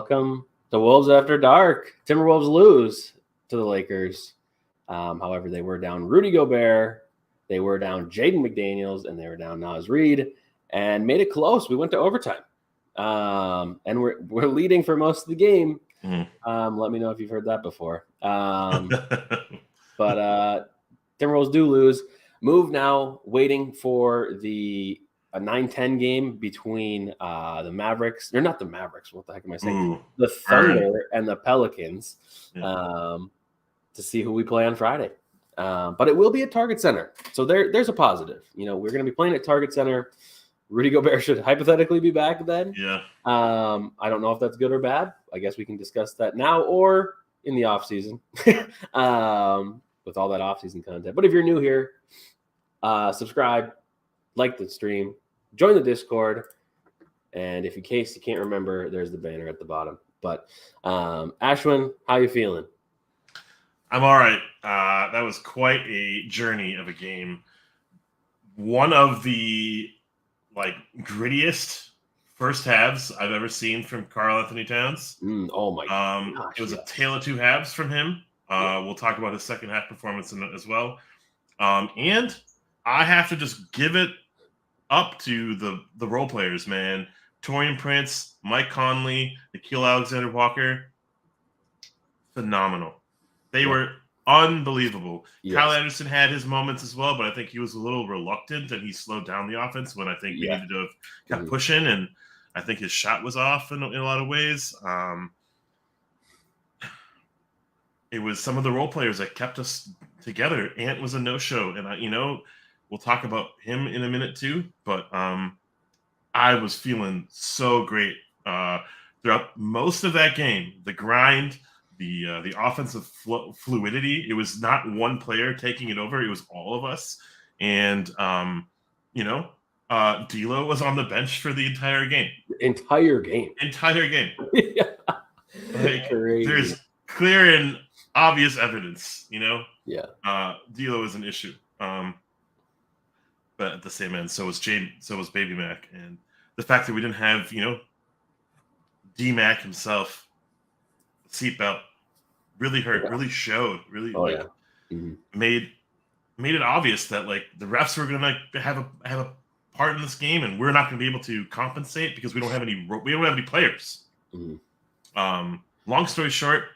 welcome the Wolves After Dark. Timberwolves lose to the Lakers. However, they were down Rudy Gobert, they were down Jaden McDaniels, and they were down Naz Reid, and made it close. We went to overtime, and we're leading for most of the game. Let me know if you've heard that before. But Timberwolves do lose. Move now, waiting for a 9-10 game between the Mavericks. They're not the Mavericks. What the heck am I saying? The Thunder and the Pelicans to see who we play on Friday. But it will be at Target Center. So there's a positive. We're going to be playing at Target Center. Rudy Gobert should hypothetically be back then. Yeah. I don't know if that's good or bad. I guess we can discuss that now or in the offseason with all that offseason content. But if you're new here, subscribe, like the stream, join the Discord, and in case you can't remember, there's the banner at the bottom. But Ashwin, how you feeling? I'm all right. That was quite a journey of a game. One of the grittiest first halves I've ever seen from Karl Anthony Towns. Oh my gosh, it was a tale of two halves from him. We'll talk about his second half performance as well. And I have to just give it up to the role players, man. Taurean Prince, Mike Conley, Nickeil Alexander-Walker. Phenomenal. They were unbelievable. Yes. Kyle Anderson had his moments as well, but I think he was a little reluctant and he slowed down the offense when I think we needed to have kept pushing, and I think his shot was off in a lot of ways. It was some of the role players that kept us together. Ant was a no-show, and we'll talk about him in a minute too, but I was feeling so great throughout most of that game. The grind, the offensive fluidity. It was not one player taking it over. It was all of us. And, D'Lo was on the bench for the entire game. Entire game. Yeah. There's clear and obvious evidence, Yeah. D'Lo is an issue. But at the same end, so was Baby Mac. And the fact that we didn't have, D-Mac himself, seatbelt, really hurt, really showed, really made it obvious that the refs were gonna have a part in this game, and we're not gonna be able to compensate because we don't have any players. Long story short,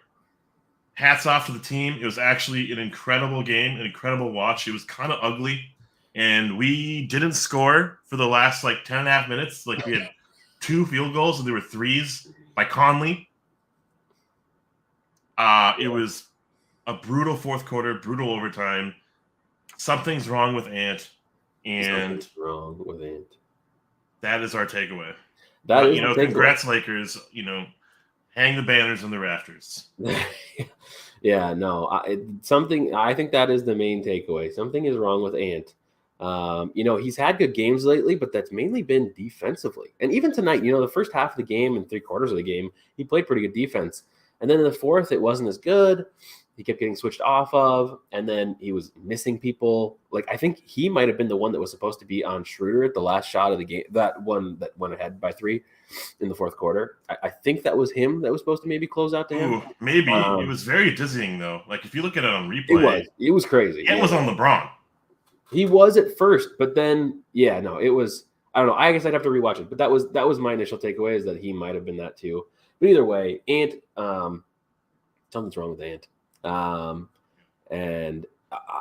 hats off to the team. It was actually an incredible game, an incredible watch. It was kind of ugly, and we didn't score for the last 10 and a half minutes. We had 2 field goals and there were 3s by Conley. It was a brutal fourth quarter, brutal overtime. Something's wrong with Ant, and that is our takeaway. Congrats Lakers. Hang the banners in the rafters. Yeah, no. I think that is the main takeaway. Something is wrong with Ant. He's had good games lately, but that's mainly been defensively. And even tonight, the first half of the game and 3/4 of the game, he played pretty good defense. And then in the fourth, it wasn't as good. He kept getting switched off of, and then he was missing people. I think he might have been the one that was supposed to be on Schroeder at the last shot of the game, that one that went ahead by 3 in the fourth quarter. I think that was him that was supposed to maybe close out to him. Ooh, maybe. It was very dizzying, though. If you look at it on replay. It was crazy. It was on LeBron. He was at first, but then, it was, I don't know. I guess I'd have to rewatch it, but that was my initial takeaway, is that he might have been that too. But either way, Ant, something's wrong with Ant. And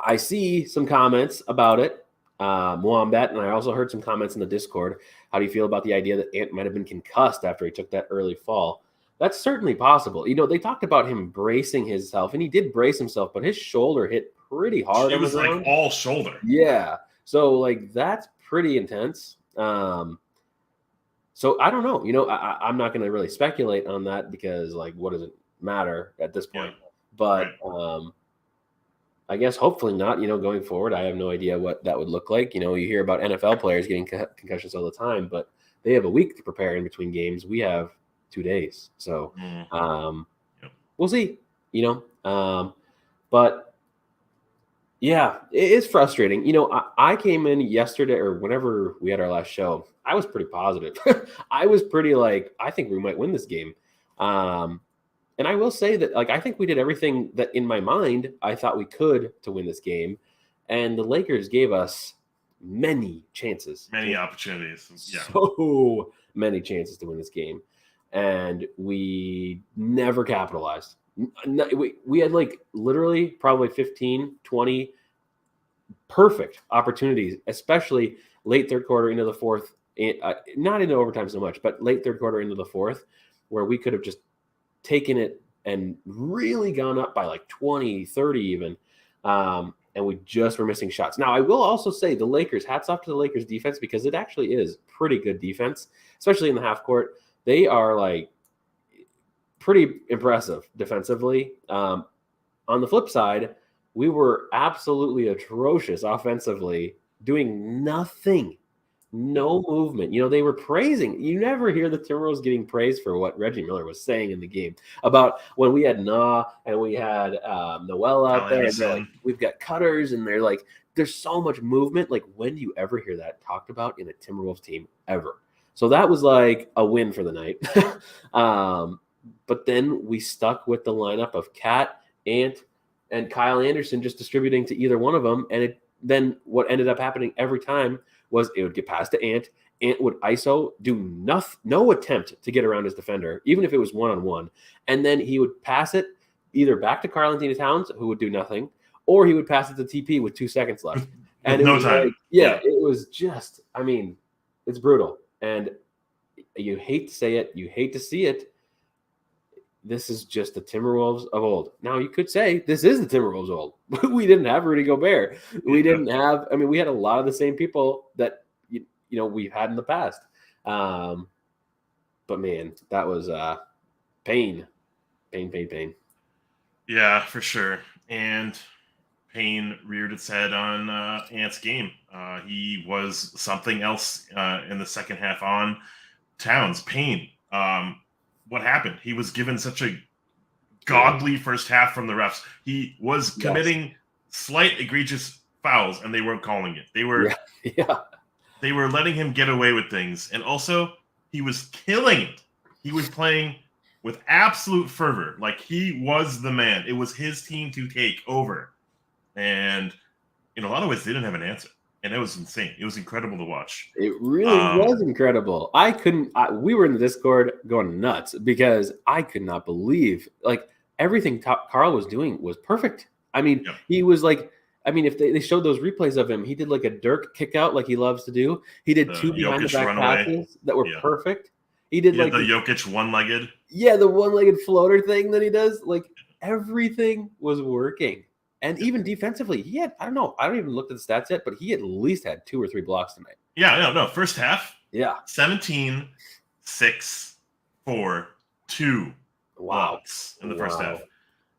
I see some comments about it, Wombat, and I also heard some comments in the Discord. How do you feel about the idea that Ant might have been concussed after he took that early fall? That's certainly possible. They talked about him bracing himself, and he did brace himself, but his shoulder hit pretty hard. It was all shoulder. Yeah. So that's pretty intense. So I don't know. I'm not going to really speculate on that because, what does it matter at this point? Yeah. But I guess hopefully not. Going forward, I have no idea what that would look like. You hear about NFL players getting concussions all the time, but they have a week to prepare in between games. We have 2 days. So we'll see. But yeah, it is frustrating. I came in yesterday or whenever we had our last show, I was pretty positive. I was pretty I think we might win this game. And I will say that, like, I think we did everything that in my mind I thought we could to win this game, and the Lakers gave us many chances, many opportunities, so many chances to win this game, and we never capitalized. We had like literally probably 15, 20 perfect opportunities, especially late third quarter into the fourth, not into overtime so much, but late third quarter into the fourth, where we could have just taken it and really gone up by like 20, 30 even. And we just were missing shots. Now, I will also say the Lakers, hats off to the Lakers defense, because it actually is pretty good defense, especially in the half court. They are like pretty impressive defensively. On the flip side, we were absolutely atrocious offensively, doing nothing. No movement. They were praising. You never hear the Timberwolves getting praised for what Reggie Miller was saying in the game about when we had Nah and we had Noel out there. And they're like, we've got cutters, and they're like, there's so much movement. Like, when do you ever hear that talked about in a Timberwolves team ever? So that was like a win for the night. But then we stuck with the lineup of Cat, Ant, and Kyle Anderson, just distributing to either one of them. And then what ended up happening every time was it would get past to Ant. Ant would ISO, do no attempt to get around his defender, even if it was one-on-one. And then he would pass it either back to Karl-Anthony Towns, who would do nothing, or he would pass it to TP with 2 seconds left. And no time. Like, it was just, I mean, it's brutal. And you hate to say it, you hate to see it. This is just the Timberwolves of old. Now, you could say this is the Timberwolves of old. We didn't have Rudy Gobert. We didn't have – I mean, we had a lot of the same people that, we've had in the past. But, man, that was pain. Pain. Yeah, for sure. And pain reared its head on Ant's game. He was something else in the second half on Towns. Pain. What happened? He was given such a godly first half from the refs. He was committing slight egregious fouls, and they weren't calling it. They were they were letting him get away with things. And also, he was killing it. He was playing with absolute fervor. Like, he was the man. It was his team to take over. And in a lot of ways, they didn't have an answer. And it was insane. It was incredible to watch. It really was incredible. We were in the Discord going nuts because I could not believe, like, everything Carl was doing was perfect. I mean, he was like, if they showed those replays of him, he did like a Dirk kick out like he loves to do. He did 2 behind the back passes that were perfect. He did like the Jokic one-legged. Yeah, the one-legged floater thing that he does. Like, everything was working. And even defensively, he had, I don't even look at the stats yet, but he at least had 2 or 3 blocks tonight. Yeah, no. First half, 17, 6, 4, 2 blocks in the first half.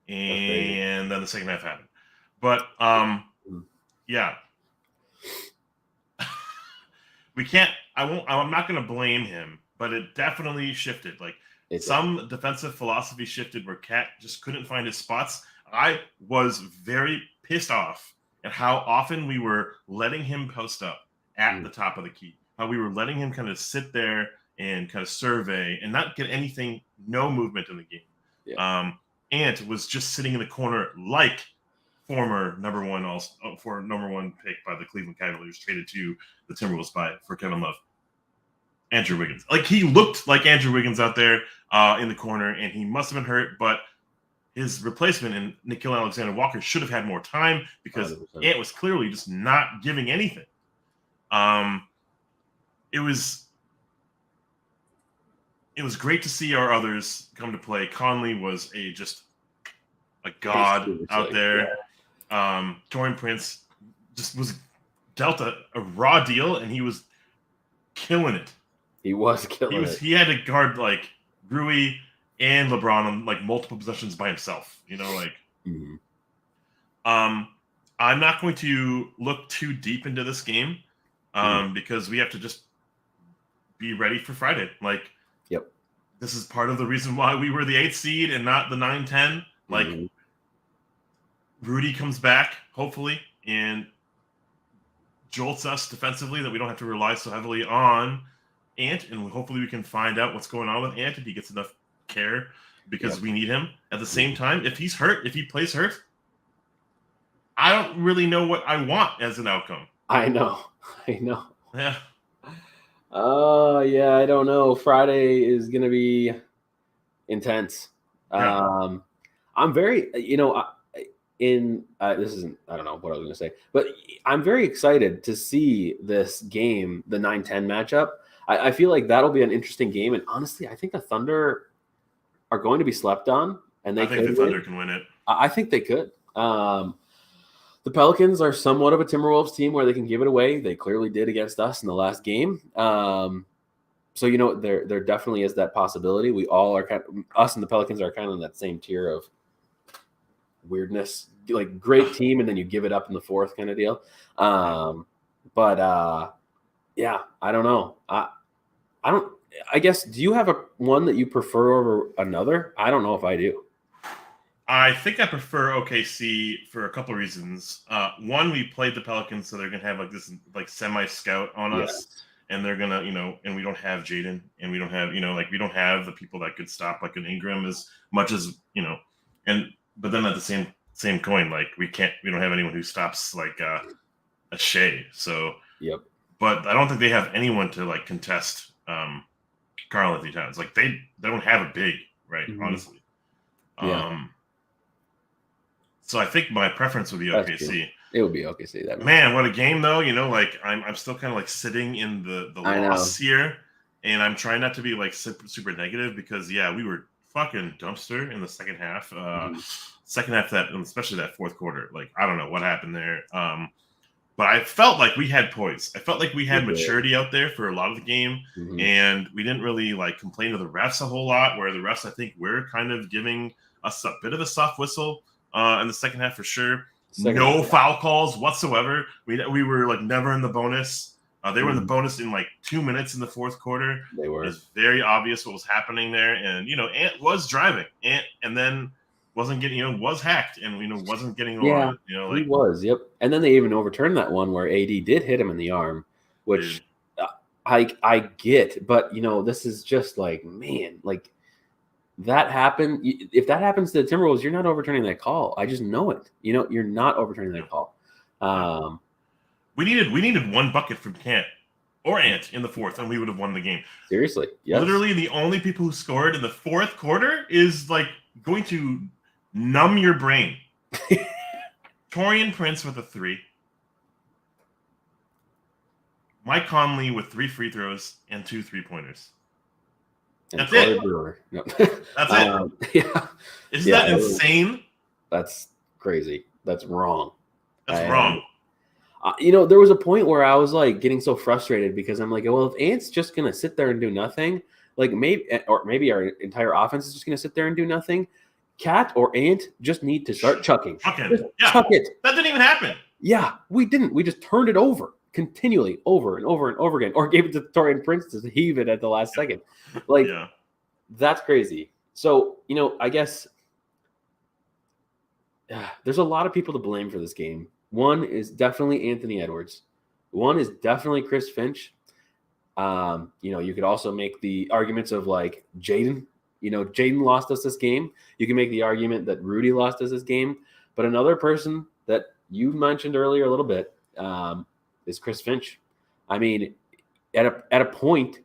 And then the second half happened. But, we can't, I'm not going to blame him, but it definitely shifted. Like, some defensive philosophy shifted where Cat just couldn't find his spots. I was very pissed off at how often we were letting him post up at the top of the key. How we were letting him kind of sit there and kind of survey and not get anything, no movement in the game. Yeah. Ant was just sitting in the corner like former number one pick by the Cleveland Cavaliers, traded to the Timberwolves for Kevin Love. Andrew Wiggins. Like, he looked like Andrew Wiggins out there in the corner, and he must have been hurt, but his replacement in Nickeil Alexander-Walker should have had more time because 100%. Ant was clearly just not giving anything. It was great to see our others come to play. Conley was just a god out there. Yeah. Taurean Prince just was dealt a raw deal, and he was killing it. He was killing it. He had to guard like Rui and LeBron on like multiple possessions by himself. I'm not going to look too deep into this game because we have to just be ready for Friday. Like, this is part of the reason why we were the 8th seed and not the 9-10. Like, Rudy comes back, hopefully, and jolts us defensively that we don't have to rely so heavily on Ant, and hopefully we can find out what's going on with Ant if he gets enough care because we need him. At the same time, if he's hurt, if he plays hurt, I don't really know what I want as an outcome. I know. Yeah. Yeah, I don't know. Friday is going to be intense. Yeah. I'm very, this isn't, I don't know what I was going to say, but I'm very excited to see this game, the 9-10 matchup. I feel like that'll be an interesting game. And honestly, I think the Thunder are going to be slept on. And I think the Thunder can win it. I think they could. The Pelicans are somewhat of a Timberwolves team where they can give it away. They clearly did against us in the last game. So, there definitely is that possibility. We all are us and the Pelicans are kind of in that same tier of weirdness, like great team, and then you give it up in the fourth kind of deal. Yeah, I don't know. I guess, do you have one that you prefer over another? I don't know if I do. I think I prefer OKC for a couple of reasons. One, we played the Pelicans, so they're gonna have like this like semi-scout on us, and they're gonna, and we don't have Jaden, and we don't have, we don't have the people that could stop like an Ingram as much as but then at the same coin, like we don't have anyone who stops like a Shea. So but I don't think they have anyone to like contest Karl-Anthony Towns. Like they don't have a big, right? Mm-hmm. Honestly. So I think my preference would be OKC. It would be OKC. Man, what a game though! Like I'm still kind of like sitting in the loss here, and I'm trying not to be like super negative because we were fucking dumpster in the second half. Second half especially that fourth quarter. Like I don't know what happened there. But I felt like we had poise. I felt like we had maturity out there for a lot of the game, and we didn't really like complain to the refs a whole lot. Where the refs, I think, were kind of giving us a bit of a soft whistle. In the second half for sure. No foul calls whatsoever. We were like never in the bonus. They were in the bonus in like 2 minutes in the fourth quarter. They were. It was very obvious what was happening there. And, Ant was driving. And then wasn't getting, was hacked and, wasn't getting on. He was. Yep. And then they even overturned that one where AD did hit him in the arm, which I get. But, this is just like, man, like, that happened. If that happens to the Timberwolves, you're not overturning that call. I just know it. You're not overturning that call. We needed one bucket from Ant or Ant in the fourth, and we would have won the game. Seriously, yes. Literally, the only people who scored in the fourth quarter is like going to numb your brain. Taurean Prince with a 3. Mike Conley with 3 free throws and 2 3-pointers. That's it. No. That's it. Yeah. Isn't that insane? That's crazy. That's wrong. That's wrong. There was a point where I was like getting so frustrated because I'm like, well, if Ant's just gonna sit there and do nothing, like maybe our entire offense is just gonna sit there and do nothing. Cat or Ant just need to start chucking. Chuck it. That didn't even happen. Yeah, we didn't. We just turned it over continually over and over and over again, or gave it to Taurean Prince to heave it at the last second. Like, that's crazy. So, I guess there's a lot of people to blame for this game. One is definitely Anthony Edwards. One is definitely Chris Finch. You could also make the arguments of like Jaden. Jaden lost us this game. You can make the argument that Rudy lost us this game. But another person that you mentioned earlier a little bit is Chris Finch. I mean, at a point,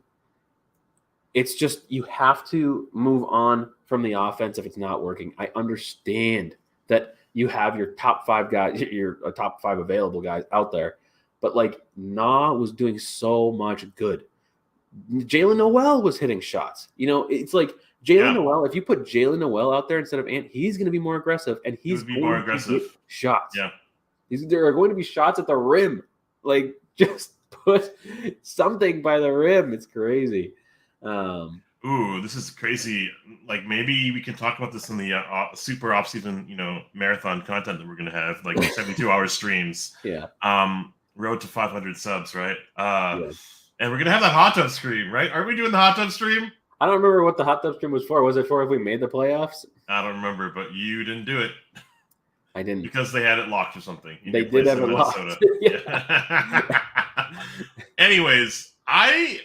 it's just you have to move on from the offense if it's not working. I understand that you have your top 5 guys, your top 5 available guys out there, but like Nah was doing so much good. Jalen Noel was hitting shots. It's like Jalen Noel. If you put Jalen Noel out there instead of Ant, he's going to be more aggressive, and he's going more to aggressive get shots. Yeah, there are going to be shots at the rim. Like, just put something by the rim. It's crazy. Ooh, this is crazy. Like, maybe we can talk about this in the super off-season, marathon content that we're going to have, like 72-hour streams. Yeah. Road to 500 subs, right? And we're going to have that hot tub stream, right? Are we doing the hot tub stream? I don't remember what the hot tub stream was for. Was it for if we made the playoffs? I don't remember, but you didn't do it. I didn't. Because they had it locked or something. They did have it locked. Anyways, I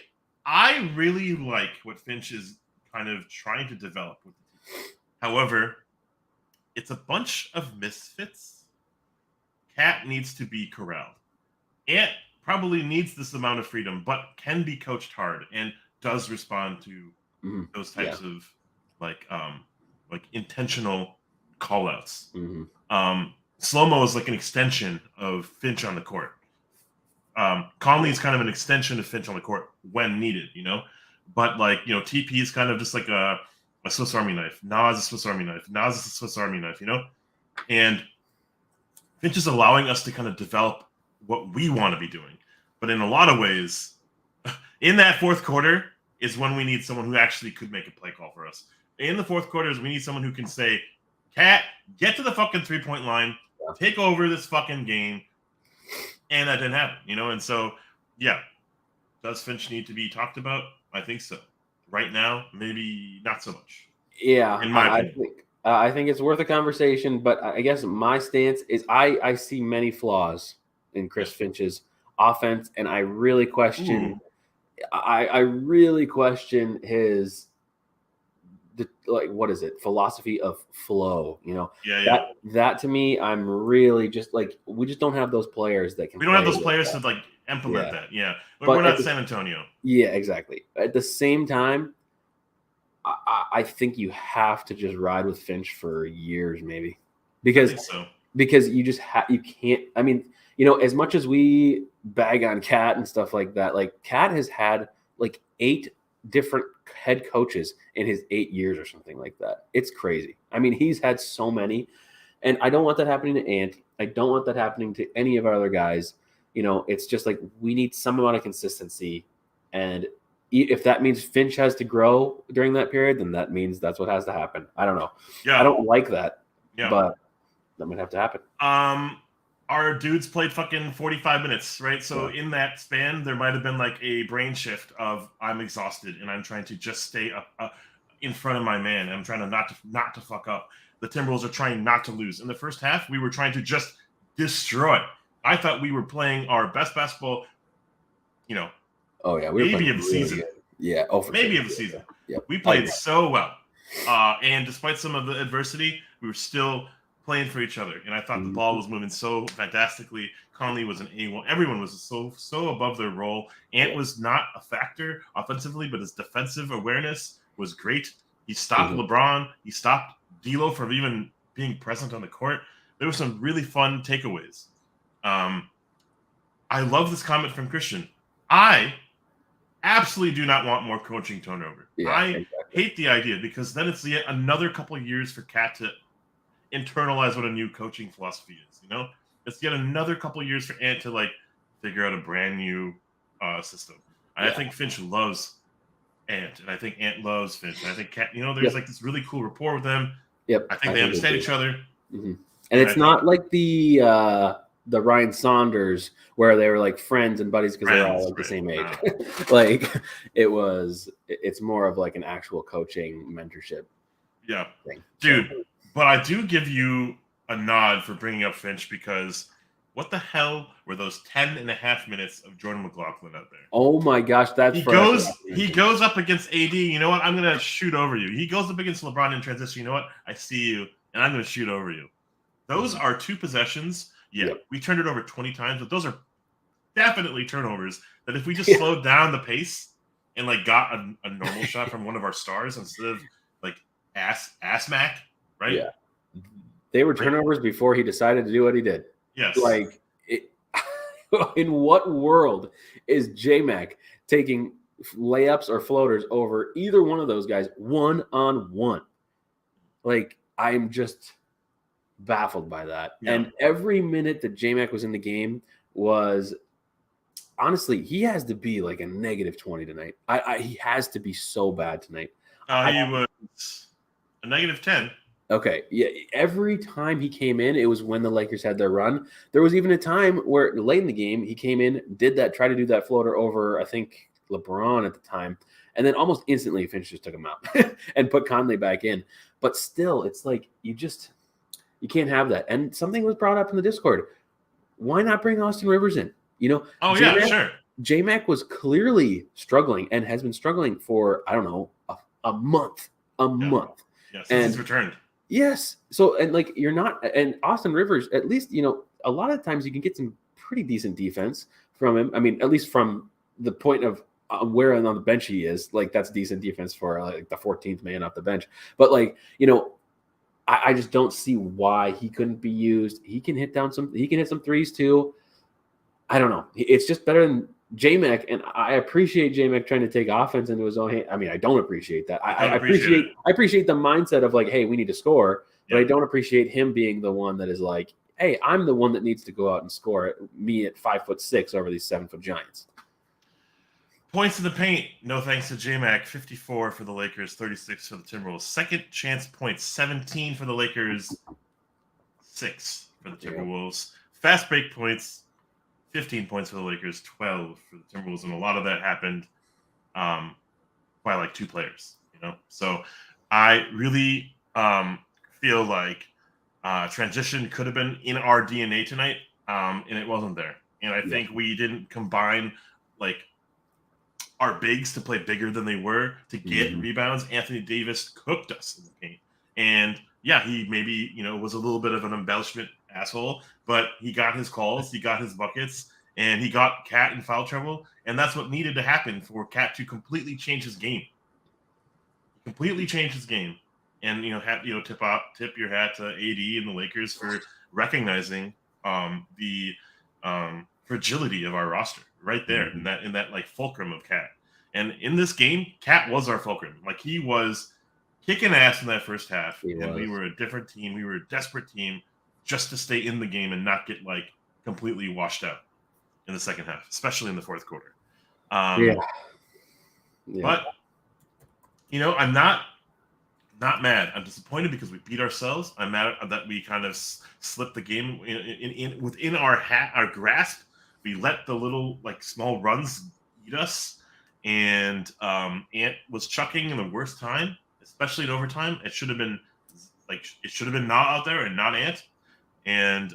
really like what Finch is kind of trying to develop with the team. However, it's a bunch of misfits. Cat needs to be corralled. Ant probably needs this amount of freedom, but can be coached hard and does respond to those types of like intentional call-outs. Slow-mo is like an extension of Finch on the court. Conley is kind of an extension of Finch on the court when needed, But TP is kind of just like a Swiss Army knife. Nas is a Swiss Army knife. Nas is a Swiss Army knife, And Finch is allowing us to kind of develop what we want to be doing. But in a lot of ways, in that fourth quarter is when we need someone who actually could make a play call for us. In the fourth quarter is we need someone who can say, Cat, get to the fucking three-point line, take over this fucking game. And that didn't happen, And so, does Finch need to be talked about? I think so. Right now, maybe not so much. Yeah, in my opinion. I think it's worth a conversation, but I guess my stance is I see many flaws in Chris Finch's offense, and I really question I really question his philosophy of flow, That to me, I'm really just we just don't have those players that can. We don't have those players to implement that. Yeah. We're not San Antonio. Yeah, exactly. At the same time, I think you have to just ride with Finch for years, maybe, because you just you can't. I mean, as much as we bag on Cat and stuff like that, Cat has had 8 different head coaches in his 8 years or something like that. It's crazy. I mean, he's had so many, and I don't want that happening to Ant. I don't want that happening to any of our other guys. It's just we need some amount of consistency, and if that means Finch has to grow during that period, then that means that's what has to happen. I don't know. Yeah. I don't like that, but that might have to happen. Our dudes played fucking 45 minutes, right? So in that span, there might have been a brain shift of I'm exhausted and I'm trying to just stay up in front of my man. And I'm trying to not to fuck up. The Timberwolves are trying not to lose. In the first half, we were trying to just destroy. I thought we were playing our best basketball, Oh yeah, maybe of the season. Good. Yeah, maybe of the season. Yeah, we played so well, and despite some of the adversity, we were still playing for each other. And I thought the ball was moving so fantastically. Conley was an A1. Everyone was so above their role. Ant was not a factor offensively, but his defensive awareness was great. He stopped LeBron. He stopped D'Lo from even being present on the court. There were some really fun takeaways. I love this comment from Christian. I absolutely do not want more coaching turnover. I hate the idea because then it's yet another couple of years for Cat to internalize what a new coaching philosophy is. It's yet another couple of years for Ant to figure out a brand new system. And I think Finch loves Ant, and I think Ant loves Finch. And I think Cat, there's this really cool rapport with them. Yep, I think they understand each other. And it's not like the Ryan Saunders where they were friends and buddies because they're all the same age. It's more of an actual coaching mentorship. Yeah, thing. Dude. But I do give you a nod for bringing up Finch because what the hell were those 10.5 minutes of Jordan McLaughlin out there? Oh my gosh, he goes up against AD. You know what? I'm gonna shoot over you. He goes up against LeBron in transition. You know what? I see you, and I'm gonna shoot over you. Those are 2 possessions. Yeah, we turned it over 20 times, but those are definitely turnovers that if we just slowed down the pace and got a normal shot from one of our stars instead of ass Mac. Right? Yeah, they were turnovers before he decided to do what he did. Yes. In what world is J-Mac taking layups or floaters over either one of those guys one-on-one? I'm just baffled by that. Yeah. And every minute that J-Mac was in the game was honestly, he has to be a -20 tonight. He has to be so bad tonight. He was a -10. Okay, yeah. Every time he came in, it was when the Lakers had their run. There was even a time where late in the game, he came in, try to do that floater over, I think, LeBron at the time, and then almost instantly Finch just took him out and put Conley back in. But still, it's you can't have that. And something was brought up in the Discord. Why not bring Austin Rivers in? Oh, J-Mac, yeah, sure. J-Mac was clearly struggling and has been struggling for, I don't know, a month. Yeah, since he's returned. Yes. So, and like, you're not, and Austin Rivers, at least, a lot of times you can get some pretty decent defense from him. I mean, at least from the point of where on the bench he is, like, that's decent defense for like the 14th man off the bench. But like, I just don't see why he couldn't be used. He can hit some threes too. I don't know. It's just better than J-Mac, and I appreciate J-Mac trying to take offense into his own hand. I mean, I don't appreciate that. I appreciate the mindset of like, hey, we need to score, but I don't appreciate him being the one that is like, hey, I'm the one that needs to go out and score. Me at 5'6" over these 7-foot giants. Points in the paint, no thanks to J-Mac. 54 for the Lakers, 36 for the Timberwolves. Second chance points, 17 for the Lakers, 6 for the Timberwolves. Fast break points, 15 points for the Lakers, 12 for the Timberwolves, and a lot of that happened by like 2 players, So I really feel like transition could have been in our DNA tonight, and it wasn't there. And I think we didn't combine like our bigs to play bigger than they were to get rebounds. Anthony Davis cooked us in the paint, and he maybe was a little bit of an embellishment asshole, but he got his calls, he got his buckets, and he got Cat in foul trouble, and that's what needed to happen for Cat to completely change his game. Completely change his game, and tip your hat to AD and the Lakers for recognizing the fragility of our roster right there in that like fulcrum of Cat. And in this game, Cat was our fulcrum. Like, he was kicking ass in that first half, and we were a different team. We were a desperate team just to stay in the game and not get like completely washed out in the second half, especially in the fourth quarter. But I'm not mad. I'm disappointed because we beat ourselves. I'm mad that we kind of slipped the game within our grasp. We let the little like small runs eat us, and Ant was chucking in the worst time, especially in overtime. It should have been not out there and not Ant. And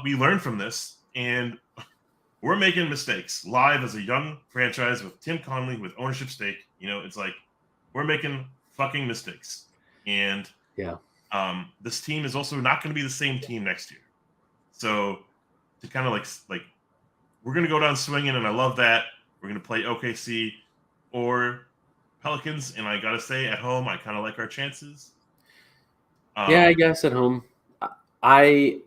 we learned from this, and we're making mistakes live as a young franchise with Tim Connelly with ownership stake. It's like we're making fucking mistakes, and this team is also not going to be the same team next year. So to kind of like we're going to go down swinging, and I love that. We're going to play OKC or Pelicans, and I got to say, at home, I kind of like our chances. I guess at home. I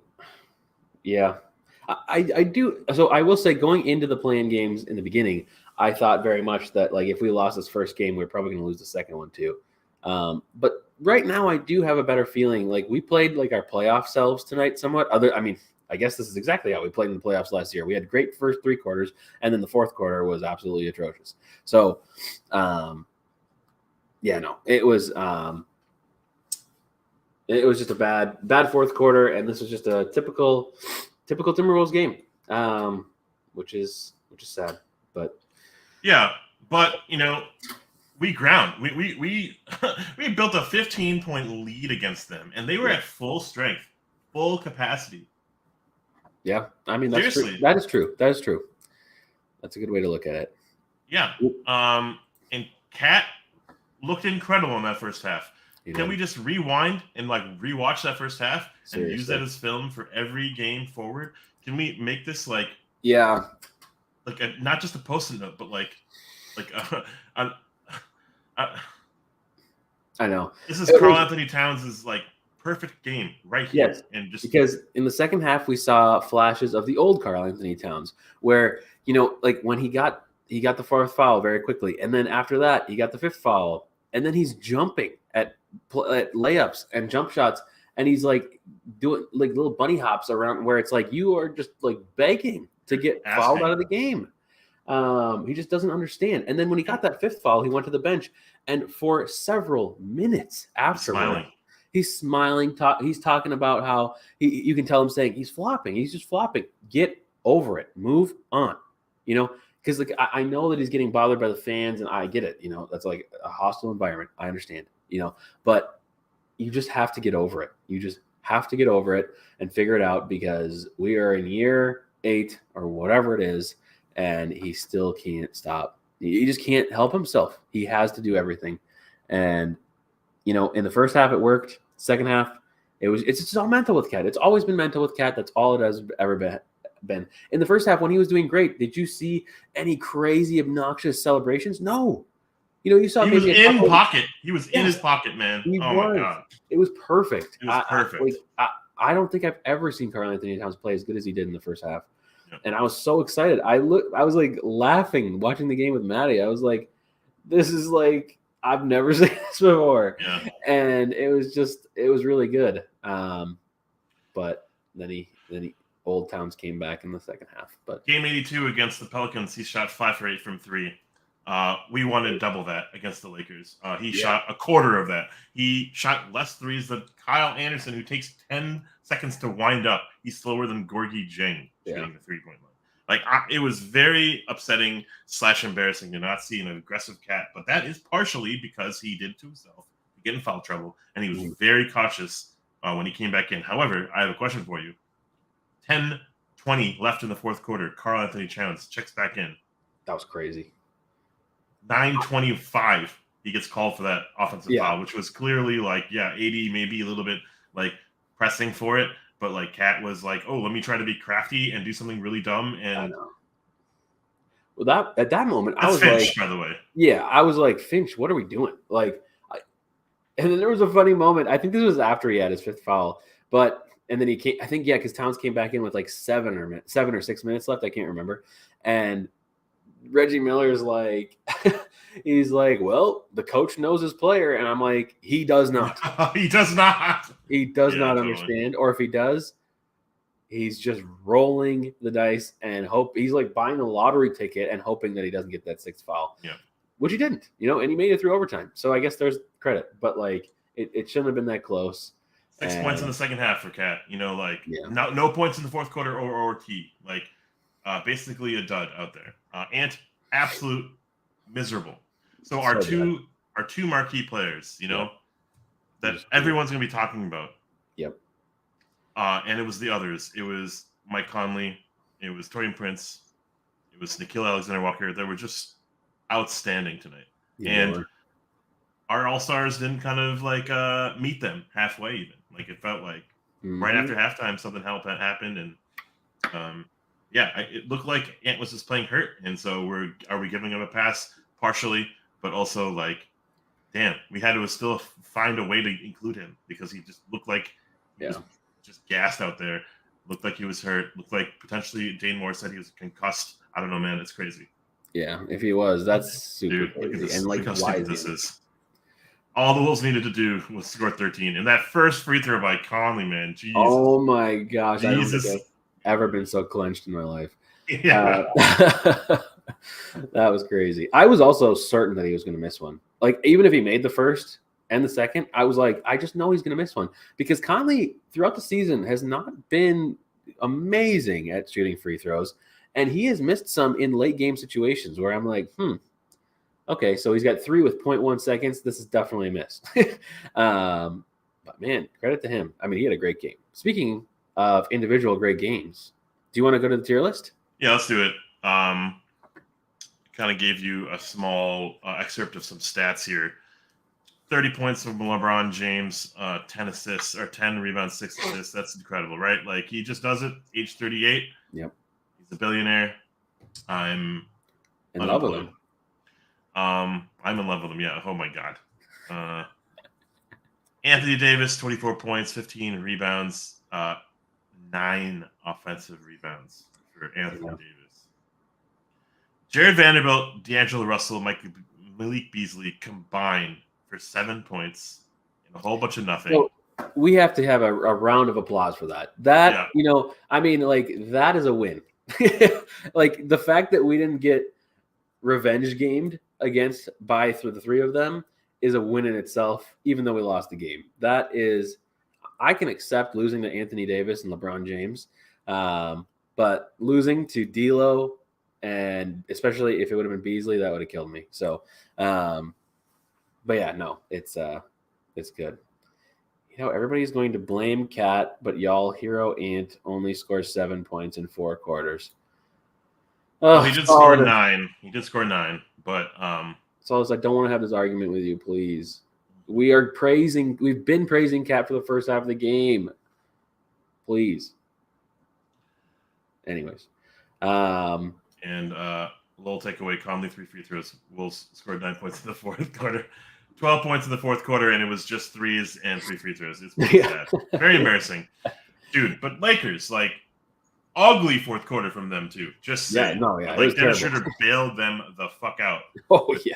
do. So I will say, going into the play-in games in the beginning, I thought very much that like if we lost this first game, we're probably going to lose the second one too. But right now, I do have a better feeling. Like, we played like our playoff selves tonight somewhat. I guess this is exactly how we played in the playoffs last year. We had great first 3 quarters, and then the fourth quarter was absolutely atrocious. So, it was just a bad fourth quarter, and this was just a typical Timberwolves game, which is sad. But we ground. We built a 15-point lead against them, and they were at full strength, full capacity. Yeah, I mean, that's true. That is true. That's a good way to look at it. Yeah. And Cat looked incredible in that first half. Can we just rewind and like rewatch that first half and use that as film for every game forward? Can we make this like not just a post-it note, but I know this is Karl Anthony Towns' like perfect game right here. Yes, and just because in the second half we saw flashes of the old Karl Anthony Towns, where like when he got the fourth foul very quickly, and then after that he got the fifth foul, and then he's jumping at layups and jump shots, and he's like doing like little bunny hops around where it's like you are just like begging to get fouled out of the game. He just doesn't understand. And then when he got that fifth foul, he went to the bench, and for several minutes after, he's smiling. He's talking about how you can tell him saying he's flopping. He's just flopping. Get over it. Move on. Because like I know that he's getting bothered by the fans, and I get it. That's like a hostile environment. I understand. But you just have to get over it. You just have to get over it and figure it out, because we are in year 8 or whatever it is, and he still can't stop He just can't help himself. He has to do everything. And, in the first half it worked. Second half, it's all mental with Cat. It's always been mental with Cat. That's all it has ever been. In the first half, when he was doing great, did you see any crazy, obnoxious celebrations? No. You saw he was in pocket. He was in his pocket, man. My God. It was perfect. It was perfect. I don't think I've ever seen Karl-Anthony Towns play as good as he did in the first half. Yep. And I was so excited. I was like laughing watching the game with Maddie. I was like, this is like, I've never seen this before. Yeah. And it was really good. But then Old Towns came back in the second half. But game 82 against the Pelicans, he shot 5 for 8 from 3. We wanted double that against the Lakers. He shot a quarter of that. He shot less threes than Kyle Anderson, who takes 10 seconds to wind up. He's slower than Gorgie Jang shooting the 3-point line. Like, it was very upsetting / embarrassing to not see an aggressive Cat, but that is partially because he did it to himself, get in foul trouble, and he was very cautious when he came back in. However, I have a question for you. 10:20 left in the fourth quarter. Karl-Anthony Towns checks back in. That was crazy. 9:25, he gets called for that offensive foul, which was clearly like, 80, maybe a little bit like pressing for it. But like Cat was like, oh, let me try to be crafty and do something really dumb. And I know. Well, at that moment, I was Finch, like, by the way. Yeah, I was like, Finch, what are we doing? Like, and then there was a funny moment. I think this was after he had his 5th foul, and then he came. I think because Towns came back in with like 7 or 6 minutes left. I can't remember. And Reggie Miller's like, he's like, well, the coach knows his player, and I'm like, he does not. He does not. He does not understand, or if he does, he's just rolling the dice and hope. He's like buying a lottery ticket and hoping that he doesn't get that 6th foul. Yeah, which he didn't. And he made it through overtime. So I guess there's credit, but like it shouldn't have been that close. 6 points in the second half for Cat. No points in the fourth quarter or T. Like. Basically a dud out there. Ant, absolute miserable. So our two marquee players, that everyone's going to be talking about. Yep. And it was the others. It was Mike Conley. It was Taurean Prince. It was Nickeil Alexander-Walker. They were just outstanding tonight. Yeah, and our All-Stars didn't kind of like meet them halfway even. Like it felt like right after halftime something happened and it looked like Ant was just playing hurt, and so are we giving him a pass partially, but also like, damn, we had to still find a way to include him because he just looked like he was just gassed out there. Looked like he was hurt. Looked like potentially Dane Moore said he was concussed. I don't know, man. It's crazy. Yeah, if he was, that's super crazy. And like, why is this is? All the Wolves needed to do was score 13, and that first free throw by Conley, man. Jesus. Oh my gosh! Jesus. I don't think I've ever been so clenched in my life. Yeah. That was crazy. I was also certain that he was going to miss one. Like, even if he made the first and the second, I was like, I just know he's going to miss one because Conley throughout the season has not been amazing at shooting free throws, and he has missed some in late game situations where I'm like, okay, so he's got 3 with 0.1 seconds. This is definitely a miss. But man, credit to him. I mean, he had a great game. Speaking of individual great games, do you want to go to the tier list? Yeah, let's do it. Kind of gave you a small excerpt of some stats here. 30 points from LeBron James, 10 assists or 10 rebounds, 6 assists. That's incredible, right? Like, he just does it. Age 38. Yep. He's a billionaire. I'm in love with him. I'm in love with him. Yeah. Oh my God. Anthony Davis, 24 points, 15 rebounds, 9 offensive rebounds for Anthony Davis. Jared Vanderbilt, D'Angelo Russell, Malik Beasley combined for 7 points and a whole bunch of nothing. So we have to have a round of applause for that. I mean, like, that is a win. Like, the fact that we didn't get revenge gamed by the 3 of them is a win in itself, even though we lost the game. That is, I can accept losing to Anthony Davis and LeBron James, but losing to D'Lo, and especially if it would have been Beasley, that would have killed me. So, but yeah, no, it's good. Everybody's going to blame Cat, but y'all hero Ant only scores 7 points in 4 quarters. Oh, he did score 9. He did score 9. But so I don't want to have this argument with you, please. We've been praising Cat for the first half of the game. Please. Anyways. And little takeaway, Conley 3 free throws. Wolves scored 9 points in the fourth quarter. 12 points in the fourth quarter, and it was just threes and 3 free throws. It's pretty sad. Very embarrassing. Dude, but Lakers, ugly fourth quarter from them, too. Just saying. Dennis Schroeder bailed them the fuck out. Oh, yeah.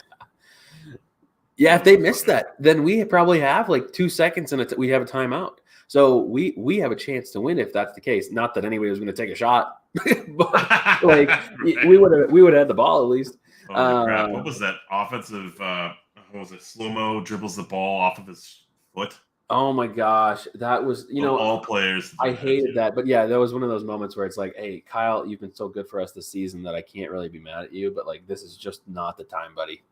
Yeah, if they missed that, then we probably have 2 seconds and we have a timeout. So we have a chance to win if that's the case. Not that anybody was going to take a shot, but we would have had the ball at least. Holy crap. What was that offensive slow-mo dribbles the ball off of his foot? Oh my gosh, that was all players. I hated that, but yeah, that was one of those moments where it's hey, Kyle, you've been so good for us this season that I can't really be mad at you, but this is just not the time, buddy.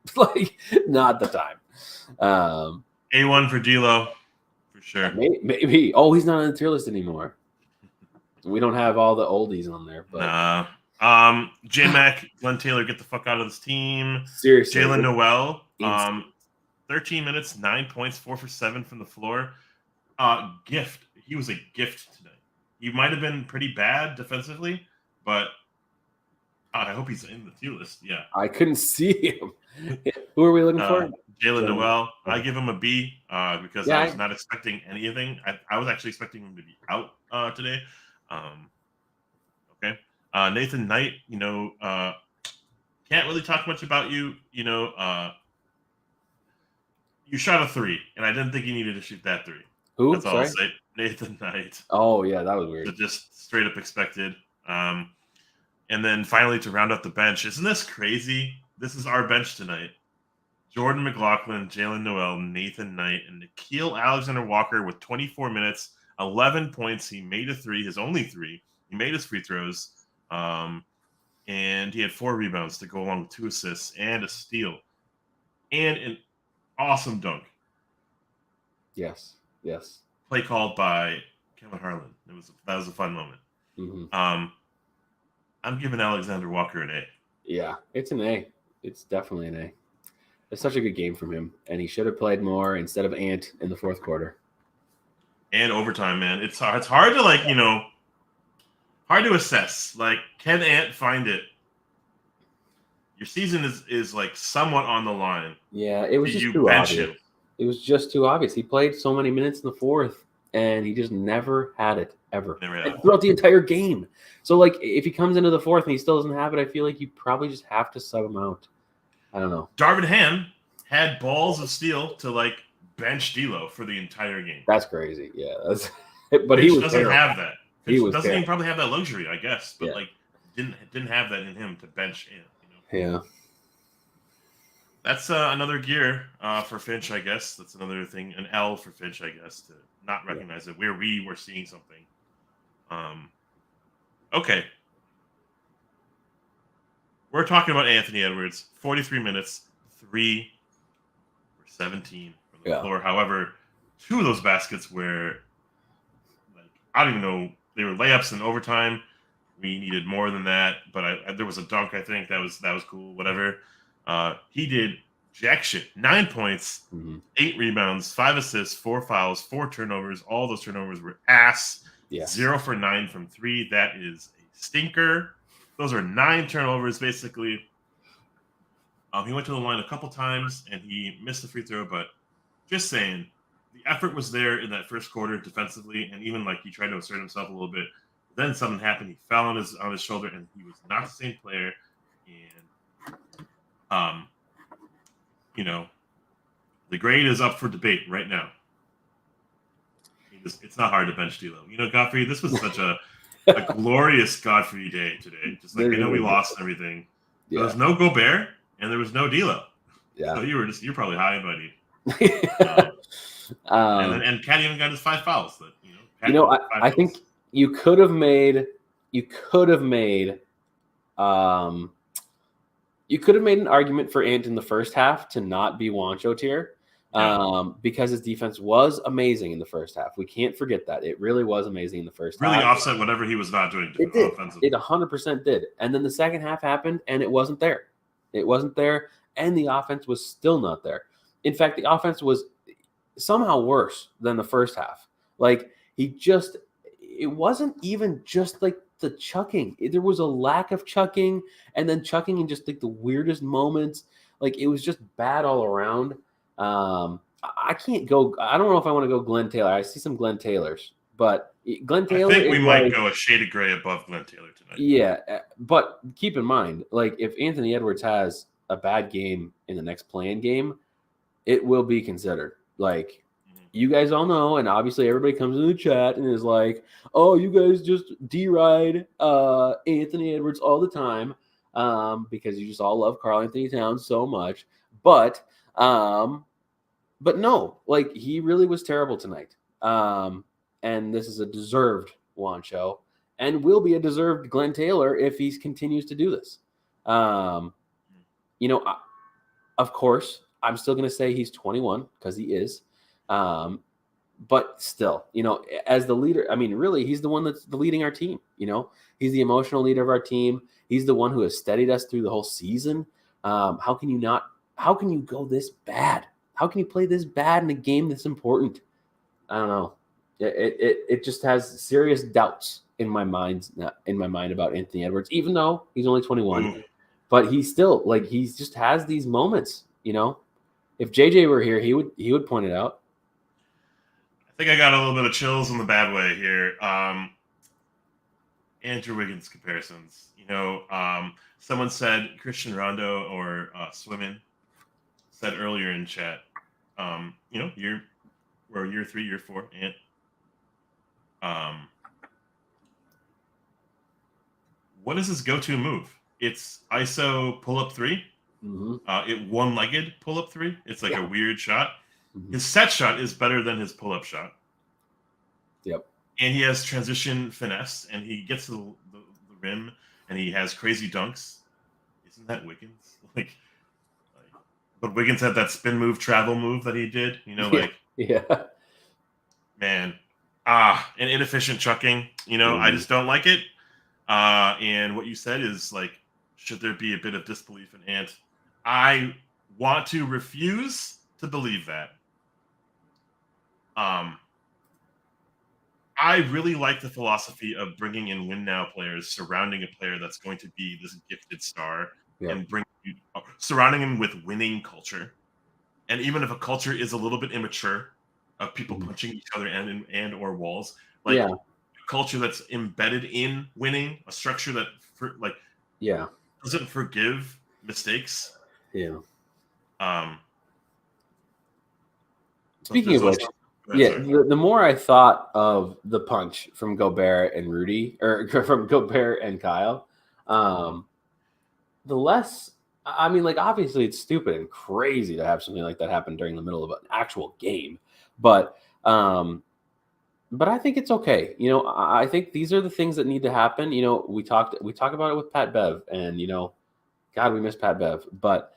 Not the time. A1 for D'Lo, for sure. Maybe. Oh, he's not on the tier list anymore. We don't have all the oldies on there, but J-Mac, Glenn Taylor, get the fuck out of this team. Seriously, Jalen Noel. 13 minutes, 9 points, 4 for 7 from the floor. Gift. He was a gift tonight. He might have been pretty bad defensively, but I hope he's in the tier list. Yeah. I couldn't see him. Who are we looking for? Jalen Noel. I give him a B because I was not expecting anything. I was actually expecting him to be out today. Okay. Nathan Knight, can't really talk much about you. You shot a 3, and I didn't think you needed to shoot that 3. Who? That's all I'll say. Nathan Knight. Oh, yeah, that was weird. So just straight up expected. And then finally to round up the bench. Isn't this crazy? This is our bench tonight. Jordan McLaughlin, Jalen Noel, Nathan Knight, and Nickeil Alexander-Walker with 24 minutes, 11 points. He made a 3, his only 3. He made his free throws. And he had 4 rebounds to go along with 2 assists and a steal. And an awesome dunk. Yes. Play called by Kevin Harlan. That was a fun moment. Mm-hmm. I'm giving Alexander Walker an A. Yeah, it's an A. It's definitely an A. It's such a good game from him, and he should have played more instead of Ant in the fourth quarter. And overtime, man. It's hard to hard to assess. Can Ant find it? Your season is somewhat on the line. Yeah, it was just too obvious. It was just too obvious. He played so many minutes in the fourth, and he just never had it, ever. Throughout the entire game. So, if he comes into the fourth and he still doesn't have it, I feel like you probably just have to sub him out. I don't know. Darvin Ham had balls of steel to, bench D'Lo for the entire game. That's crazy. Yeah. But he doesn't have that. He doesn't even probably have that luxury, I guess. But, didn't have that in him to bench him. Yeah. That's another gear for Finch, I guess. That's another thing. An L for Finch, I guess, to not recognize it where we were seeing something. Okay. We're talking about Anthony Edwards. 43 minutes, 3 for 17 from the floor. However, 2 of those baskets were, I don't even know. They were layups in overtime. We needed more than that, but there was a dunk. I think that was cool. Whatever. He did jack shit. 9 points, 8 rebounds, 5 assists, 4 fouls, 4 turnovers. All those turnovers were ass. Yeah. 0 for 9 from 3. That is a stinker. Those are 9 turnovers, basically. He went to the line a couple times, and he missed the free throw, but just saying, the effort was there in that first quarter defensively, and even he tried to assert himself a little bit. Then something happened. He fell on his shoulder, and he was not the same player. And the grade is up for debate right now. It's not hard to bench D'Lo. Godfrey, this was such a glorious Godfrey day today. Just I know we lost everything. Yeah. There was no Gobert, and there was no D'Lo. Yeah. So you're probably high, buddy. And Cat even got his 5 fouls. I think you could have made an argument for Ant in the first half to not be Wancho tier, because his defense was amazing in the first half. We can't forget that. It really was amazing in the first half. Really offset whatever he was not doing offensively. It 100% did. And then the second half happened, and it wasn't there. It wasn't there. and the offense was still not there. In fact, the offense was somehow worse than the first half. Like it wasn't even just like the chucking. There was a lack of chucking, and then chucking in just like the weirdest moments. Like it was just bad all around. I can't go. I don't know if I want to go Glenn Taylor. I see some Glenn Taylors, but Glenn Taylor. I think we might go a shade of gray above Glenn Taylor tonight. Yeah, but keep in mind, like if Anthony Edwards has a bad game in the next play-in game, it will be considered. Like you guys all know, and obviously everybody comes in the chat and is like, "Oh, you guys just deride Anthony Edwards all the time because you just all love Karl Anthony Towns so much." But no, like he really was terrible tonight. And this is a deserved Juan show, and will be a deserved Glenn Taylor if he continues to do this. You know, of course, I'm still going to say he's 21 because he is. But still, you know, as the leader, I mean, really, he's the one that's leading our team. You know, he's the emotional leader of our team. He's the one who has steadied us through the whole season. How can you go this bad? How can you play this bad in a game that's important? I don't know. It just has serious doubts in my mind about Anthony Edwards, even though he's only 21, but he's still like, he just has these moments, you know. If JJ were here, he would point it out. I think I got a little bit of chills in the bad way here. Andrew Wiggins comparisons. You know, someone said Christian Rondo or Swimmin said earlier in chat. You know, year 3, year 4, and what is his go-to move? It's ISO pull-up 3. Mm-hmm. It one-legged pull-up 3. It's like a weird shot. Mm-hmm. His set shot is better than his pull-up shot. Yep. And he has transition finesse, and he gets to the rim, and he has crazy dunks. Isn't that Wiggins? But Wiggins had that spin move, travel move that he did. You know, like man, an inefficient chucking. You know, I just don't like it. And what you said is like, should there be a bit of disbelief in Ant? I want to refuse to believe that. I really like the philosophy of bringing in win now players, surrounding a player that's going to be this gifted star, and surrounding him with winning culture. And even if a culture is a little bit immature, of people punching each other and or walls, like a culture that's embedded in winning, a structure that doesn't forgive mistakes. Yeah. So Speaking of which, the more I thought of the punch from Gobert and Rudy, or from Gobert and Kyle, the less, I mean, like, obviously it's stupid and crazy to have something like that happen during the middle of an actual game, but I think it's okay. You know, I think these are the things that need to happen. You know, we talk about it with Pat Bev, and you know, God, we miss Pat Bev, but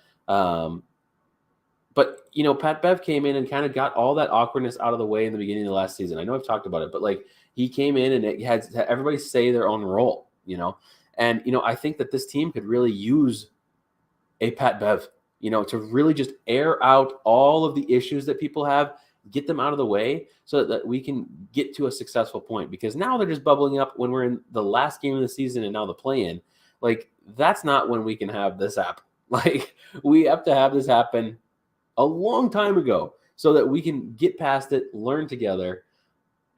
you know, Pat Bev came in and kind of got all that awkwardness out of the way in the beginning of the last season. I know I've talked about it, but like he came in and it had everybody say their own role, you know, and you know, I think that this team could really use a Pat Bev, you know, to really just air out all of the issues that people have, get them out of the way so that we can get to a successful point, because now they're just bubbling up when we're in the last game of the season and now the play-in. Like, that's not when we can have this happen. Like, we have to have this happen a long time ago so that we can get past it, learn together.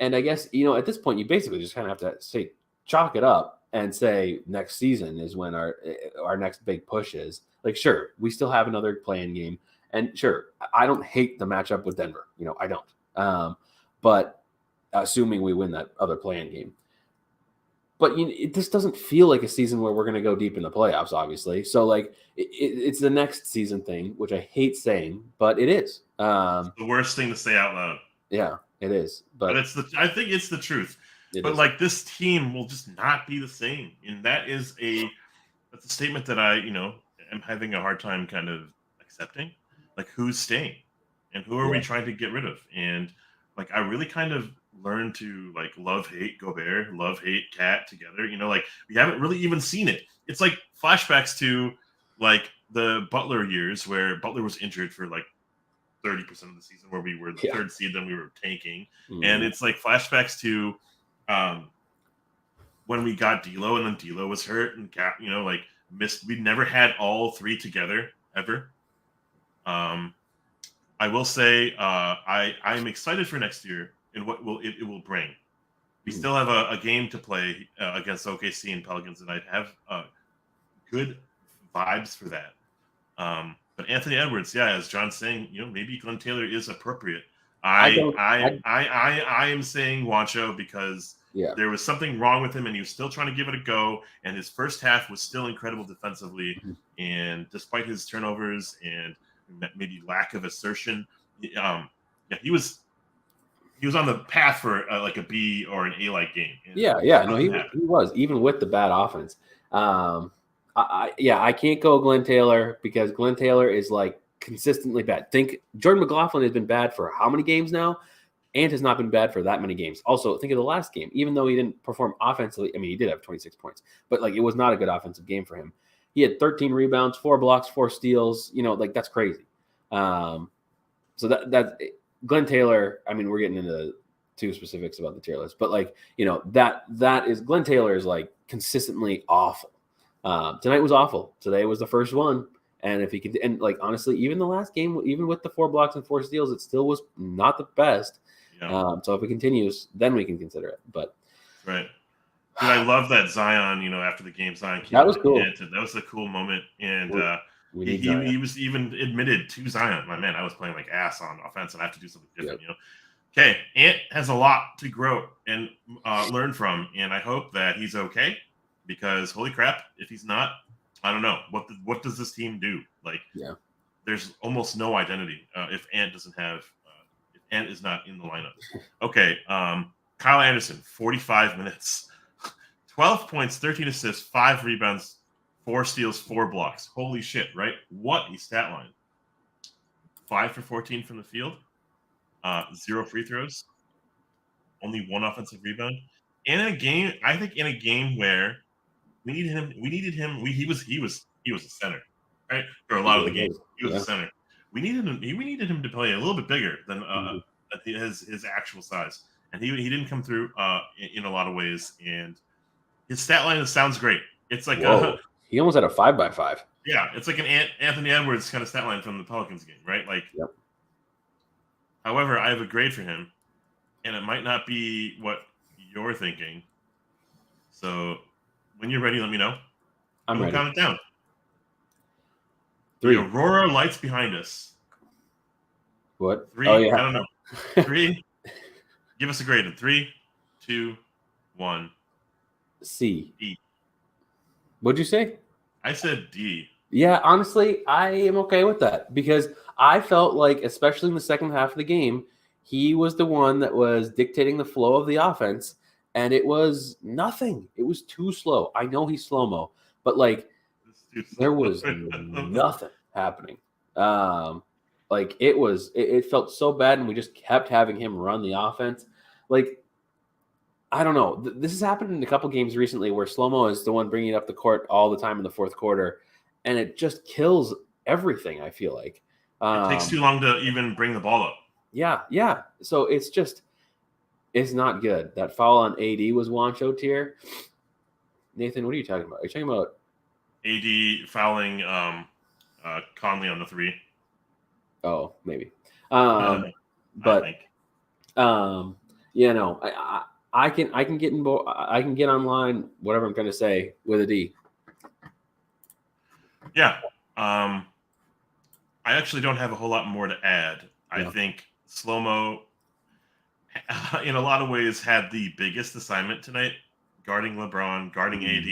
And I guess, you know, at this point, you basically just kind of have to say, chalk it up and say next season is when our next big push is. Like, sure, we still have another play-in game. And sure, I don't hate the matchup with Denver. You know, I don't. But assuming we win that other play-in game. But you know, this doesn't feel like a season where we're going to go deep in the playoffs, obviously. So, like, it's the next season thing, which I hate saying, but it is. It's the worst thing to say out loud. Yeah, it is. But I think it's the truth. Like, this team will just not be the same, and that's a statement that I, you know, am having a hard time kind of accepting. Like, who's staying, and who are we trying to get rid of? And like, I really kind of learned to like love-hate Gobert, love-hate Cat together. You know, like, we haven't really even seen it. It's like flashbacks to like the Butler years where Butler was injured for like 30% of the season, where we were the third seed, then we were tanking. And it's like flashbacks to when we got D'Lo, and then D'Lo was hurt and like missed. We never had all three together ever. I will say I'm excited for next year and what it will bring. We still have a game to play against OKC and Pelicans, and I have good vibes for that. But Anthony Edwards, as John's saying, maybe Glenn Taylor is appropriate. I am saying Juancho because there was something wrong with him, and he was still trying to give it a go. And his first half was still incredible defensively, and despite his turnovers and maybe lack of assertion, he was on the path for like a B or an A-like game. And no, he was, even with the bad offense. I can't go Glenn Taylor because Glenn Taylor is like consistently bad. Think Jordan McLaughlin has been bad for how many games now? And has not been bad for that many games. Also, think of the last game. Even though he didn't perform offensively, I mean, he did have 26 points, but like it was not a good offensive game for him. He had 13 rebounds, 4 blocks, 4 steals. Like that's crazy. So that Glenn Taylor. I mean, we're getting into too specifics about the tier list, but like that is Glenn Taylor is like consistently awful. Tonight was awful. Today was the first one. And if he could, and like honestly, even the last game, even with the 4 blocks and 4 steals, it still was not the best. Yeah. So if it continues, then we can consider it. But right, dude, I love that Zion. After the game, Zion came. That was cool. That was a cool moment, and he was even admitted to Zion. My man, I was playing like ass on offense, and I have to do something different. Okay, Ant has a lot to grow and learn from, and I hope that he's okay. Because holy crap, if he's not, I don't know what does this team do? Like, there's almost no identity if Ant doesn't have if Ant is not in the lineup. Okay, Kyle Anderson, 45 minutes, 12 points, 13 assists, 5 rebounds, 4 steals, 4 blocks. Holy shit, right? What a stat line! 5 for 14 from the field, 0 free throws, only 1 offensive rebound. In a game, I think in a game where we needed him. He was a center, right? For a lot of the game, he was a center. We needed him to play a little bit bigger than his actual size, and he didn't come through in a lot of ways. And his stat line sounds great. It's like he almost had a 5x5. Yeah, it's like an Anthony Edwards kind of stat line from the Pelicans game, right? Like, however, I have a grade for him, and it might not be what you're thinking. So when you're ready, let me know. I'm ready. Count it down. 3. The Aurora lights behind us. What? 3. Oh, yeah. I don't know. 3. Give us a grade in 3, 2, 1. C. D. What'd you say? I said D. Yeah, honestly, I am okay with that because I felt like, especially in the second half of the game, he was the one that was dictating the flow of the offense. And it was nothing. It was too slow. I know he's slow-mo, but like there was nothing happening. Like it felt so bad, and we just kept having him run the offense. Like, I don't know. This has happened in a couple games recently where slow-mo is the one bringing it up the court all the time in the fourth quarter, and it just kills everything, I feel like. It takes too long to even bring the ball up. Yeah. So it's not good. That foul on AD was Juancho tier. Nathan, what are you talking about? Are you talking about AD fouling Conley on the 3? Oh, maybe. I can get online, whatever I'm trying to say, with a D. Yeah. I actually don't have a whole lot more to add. I think slow-mo in a lot of ways had the biggest assignment tonight, guarding LeBron, guarding AD,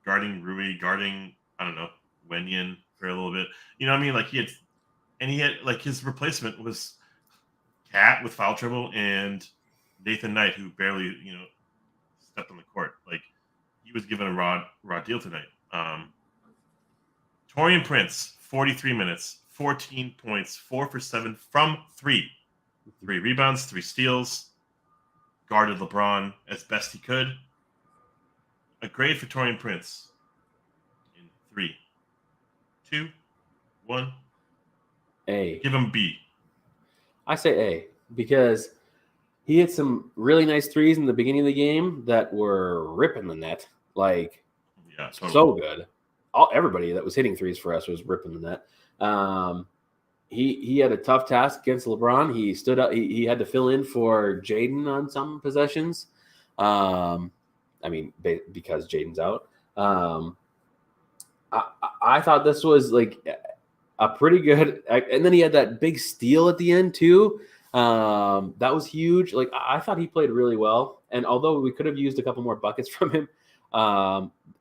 guarding Rui, guarding, I don't know, Wenyan for a little bit. You know what I mean? Like he had like his replacement was Cat with foul trouble and Nathan Knight, who barely, stepped on the court. Like he was given a raw deal tonight. Taurean Prince, 43 minutes, 14 points, 4 for 7 from 3. 3 rebounds, 3 steals, guarded LeBron as best he could. A grade for Taurean Prince in 3. 2, 1. A. Give him B. I say A because he hit some really nice threes in the beginning of the game that were ripping the net. Like, yeah, totally. So good. Everybody that was hitting threes for us was ripping the net. He had a tough task against LeBron. He stood up. He had to fill in for Jaden on some possessions. Because Jaden's out. I thought this was like a pretty good. And then he had that big steal at the end too. That was huge. Like I thought he played really well. And although we could have used a couple more buckets from him,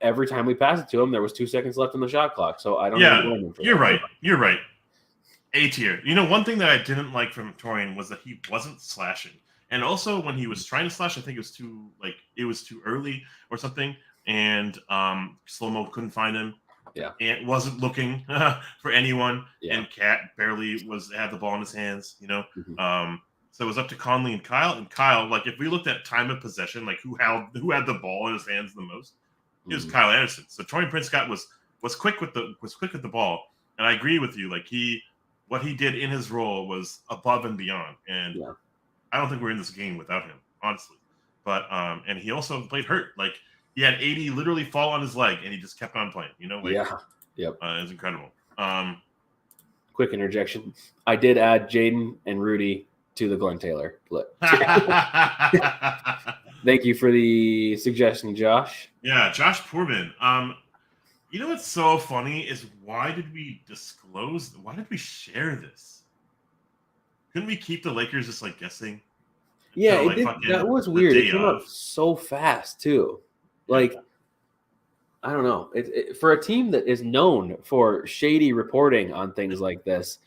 every time we passed it to him, there was 2 seconds left on the shot clock. So I don't. Yeah, you're right. You're right. A tier. One thing that I didn't like from Torian was that he wasn't slashing, and also when he was trying to slash, I think it was too early or something, and Slow-mo couldn't find him. Yeah, and wasn't looking for anyone, yeah. And Cat barely had the ball in his hands. Mm-hmm. So it was up to Conley and Kyle. And Kyle, like if we looked at time of possession, like who had the ball in his hands the most, it was Kyle Anderson. So Torian Prince-Scott was quick with the ball, and I agree with you. Like what he did in his role was above and beyond, and I don't think we're in this game without him, honestly. But and he also played hurt. Like he had 80 literally fall on his leg, and he just kept on playing. Yep. It was incredible. Quick interjection: I did add Jaden and Rudy to the Glenn Taylor list. Thank you for the suggestion, Josh. Yeah, Josh Poorman. What's so funny is why did we share this? Couldn't we keep the Lakers just like guessing? Yeah, that was weird. It came up so fast too. Like, I don't know. For a team that is known for shady reporting on things like this,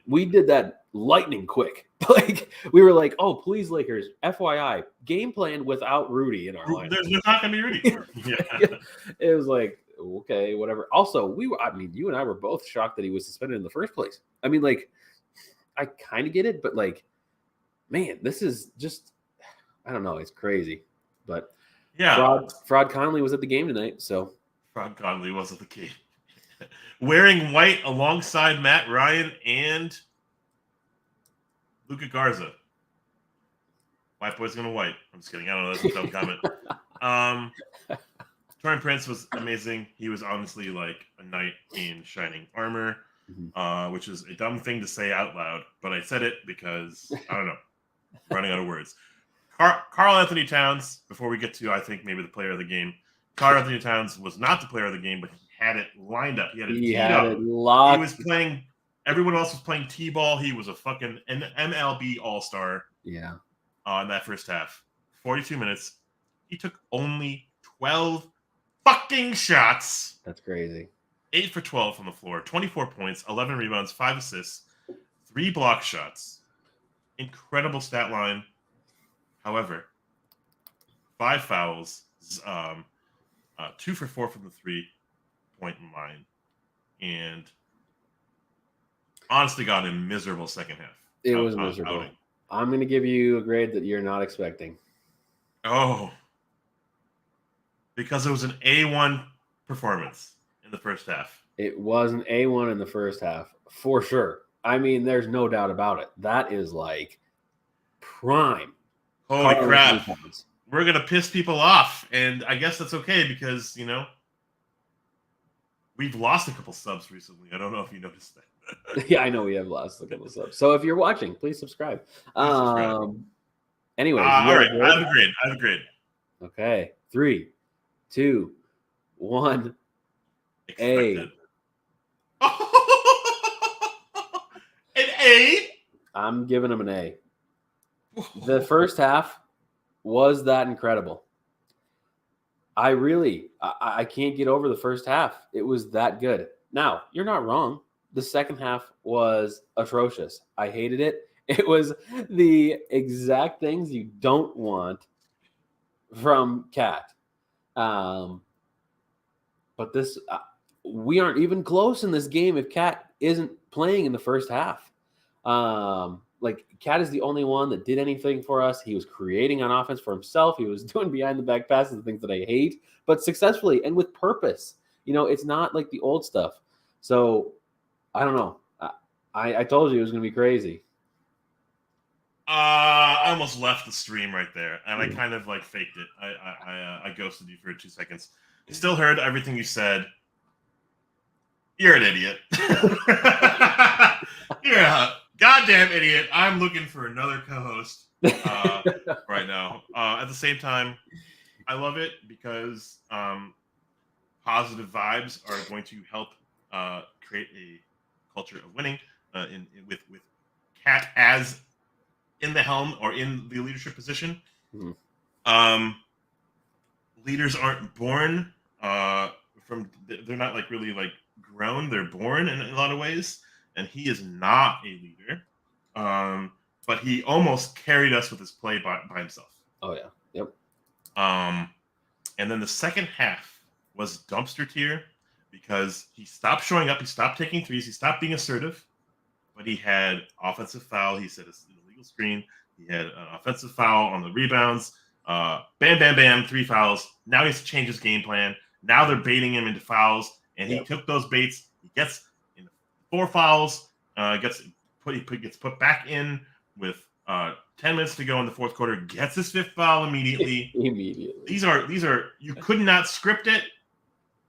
we did that lightning quick. Like we were like, "Oh, please, Lakers, FYI, game plan without Rudy in our line. There's not going to be Rudy." Yeah. It was like, okay, whatever. Also, you and I were both shocked that he was suspended in the first place. I mean, like, I kind of get it, but like, man, this is just, I don't know. It's crazy. But yeah, Fraud Conley was at the game tonight. So Fraud Conley was at the game. Wearing white alongside Matt Ryan and Luka Garza. White boy's gonna white. I'm just kidding. I don't know. That's a dumb comment. Torian Prince was amazing. He was honestly like a knight in shining armor, which is a dumb thing to say out loud, but I said it because I don't know. Running out of words. Karl Anthony Towns, before we get to, I think, maybe the player of the game. Karl Anthony Towns was not the player of the game, but he had it lined up. He had it teed up. He was playing. Everyone else was playing T-ball. He was a fucking MLB All-Star. Yeah. In that first half. 42 minutes. He took only 12 fucking shots. That's crazy. 8 for 12 from the floor. 24 points, 11 rebounds, 5 assists, 3 block shots. Incredible stat line. However, 5 fouls, 2 for 4 from the 3-point line, and honestly got a miserable second half. It was miserable. Outing. I'm going to give you a grade that you're not expecting. Oh. Because it was an A1 performance in the first half. It was an A1 in the first half, for sure. I mean, there's no doubt about it. That is like prime. Holy crap. We're going to piss people off. And I guess that's okay because, we've lost a couple subs recently. I don't know if you noticed that. Yeah, I know we have lost a couple subs. So if you're watching, please subscribe. Anyways. All right. I have a grade. Okay. 3, 2, 1. Expected. A. An A? I'm giving him an A. The first half was that incredible. I can't get over the first half. It was that good. Now, you're not wrong. The second half was atrocious. I hated it. It was the exact things you don't want from Cat. But this, we aren't even close in this game if Cat isn't playing in the first half. Cat is the only one that did anything for us. He was creating on offense for himself. He was doing behind the back passes, the things that I hate, but successfully and with purpose. It's not like the old stuff. So I don't know. I told you it was going to be crazy. I almost left the stream right there, and I kind of like faked it. I ghosted you for 2 seconds. Still heard everything you said. You're an idiot. You're a goddamn idiot. I'm looking for another co-host right now. At the same time, I love it because positive vibes are going to help create a culture of winning with Kat as in the helm or in the leadership position. Mm-hmm. Leaders aren't born they're not like really like grown. They're born in a lot of ways, and he is not a leader. But he almost carried us with his play by himself. Oh yeah. Yep. And then the second half was dumpster tier because he stopped showing up. He stopped taking threes. He stopped being assertive. But he had offensive foul. He set an illegal screen. He had an offensive foul on the rebounds. Bam, bam, bam, 3 fouls. Now he has to change his game plan. Now they're baiting him into fouls, and he took those baits. He gets in 4 fouls. Gets put back in with 10 minutes to go in the fourth quarter. Gets his 5th foul immediately. These are you could not script it.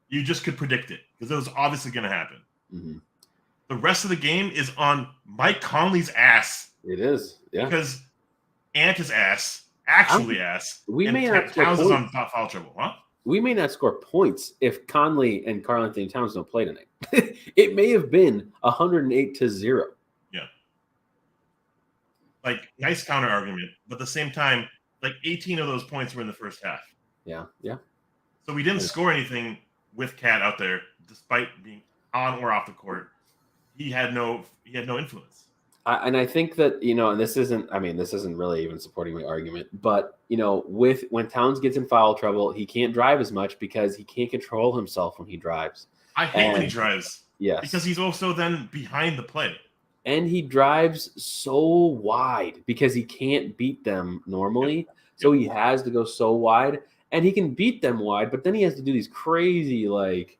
You just could predict it because it was obviously going to happen. Mm-hmm. The rest of the game is on Mike Conley's ass. It is, yeah. Because Ant is ass, ass. We may not Towns is on foul trouble, huh? We may not score points if Conley and Karl-Anthony Towns don't play tonight. It may have been 108-0. Yeah. Like, nice counter argument, but at the same time, like 18 of those points were in the first half. Yeah. So we didn't score anything with Cat out there, despite being on or off the court. He had no influence. And I think that, and this isn't really even supporting my argument, but, when Towns gets in foul trouble, he can't drive as much because he can't control himself when he drives. I hate when he drives. Yes. Because he's also then behind the play. And he drives so wide because he can't beat them normally. Yep. So he has to go so wide, and he can beat them wide, but then he has to do these crazy, like,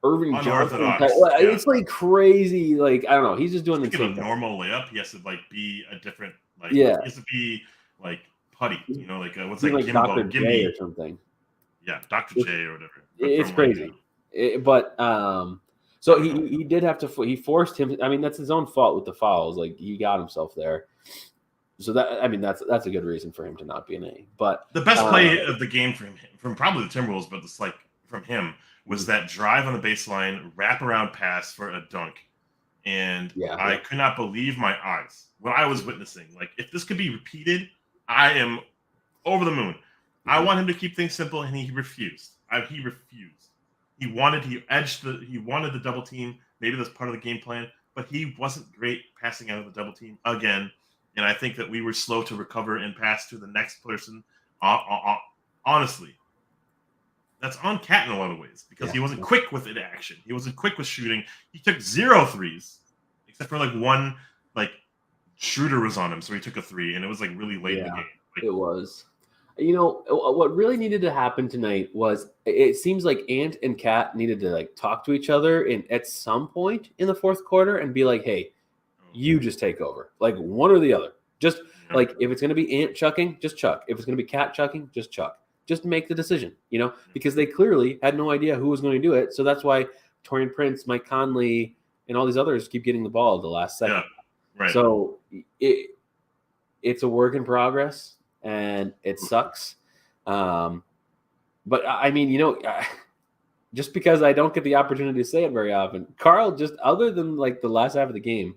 Irving Johnson. It's like crazy. Like, I don't know. He's just doing the same normal layup. He has to like be a different He has to be like putty. Like what's like Dr. J or something. Yeah, Dr. J or whatever. It's crazy. So he did have to. He forced him. I mean, that's his own fault with the fouls. Like, he got himself there. So that's a good reason for him to not be an A. But the best play of the game from probably the Timberwolves, but it's like from him. Was that drive on the baseline, wraparound pass for a dunk. And I could not believe my eyes when I was witnessing. Like, if this could be repeated, I am over the moon. Mm-hmm. I want him to keep things simple, and he refused. He refused. He wanted the double team. Maybe that's part of the game plan, but he wasn't great passing out of the double team again. And I think that we were slow to recover and pass to the next person. Honestly. That's on Cat in a lot of ways because he wasn't quick with it action. He wasn't quick with shooting. He took 0 threes, except for like one, like Schroeder was on him, so he took a 3, and it was like really late in the game. It was. What really needed to happen tonight was it seems like Ant and Cat needed to like talk to each other at some point in the fourth quarter and be like, "Hey, you just take over, like one or the other. Just like if it's going to be Ant chucking, just chuck. If it's going to be Cat chucking, just chuck." Just make the decision, because they clearly had no idea who was going to do it. So that's why Taurean Prince, Mike Conley, and all these others keep getting the ball at the last second. Yeah, right. So it's a work in progress, and it sucks. But I mean, just because I don't get the opportunity to say it very often, Karl, just other than like the last half of the game,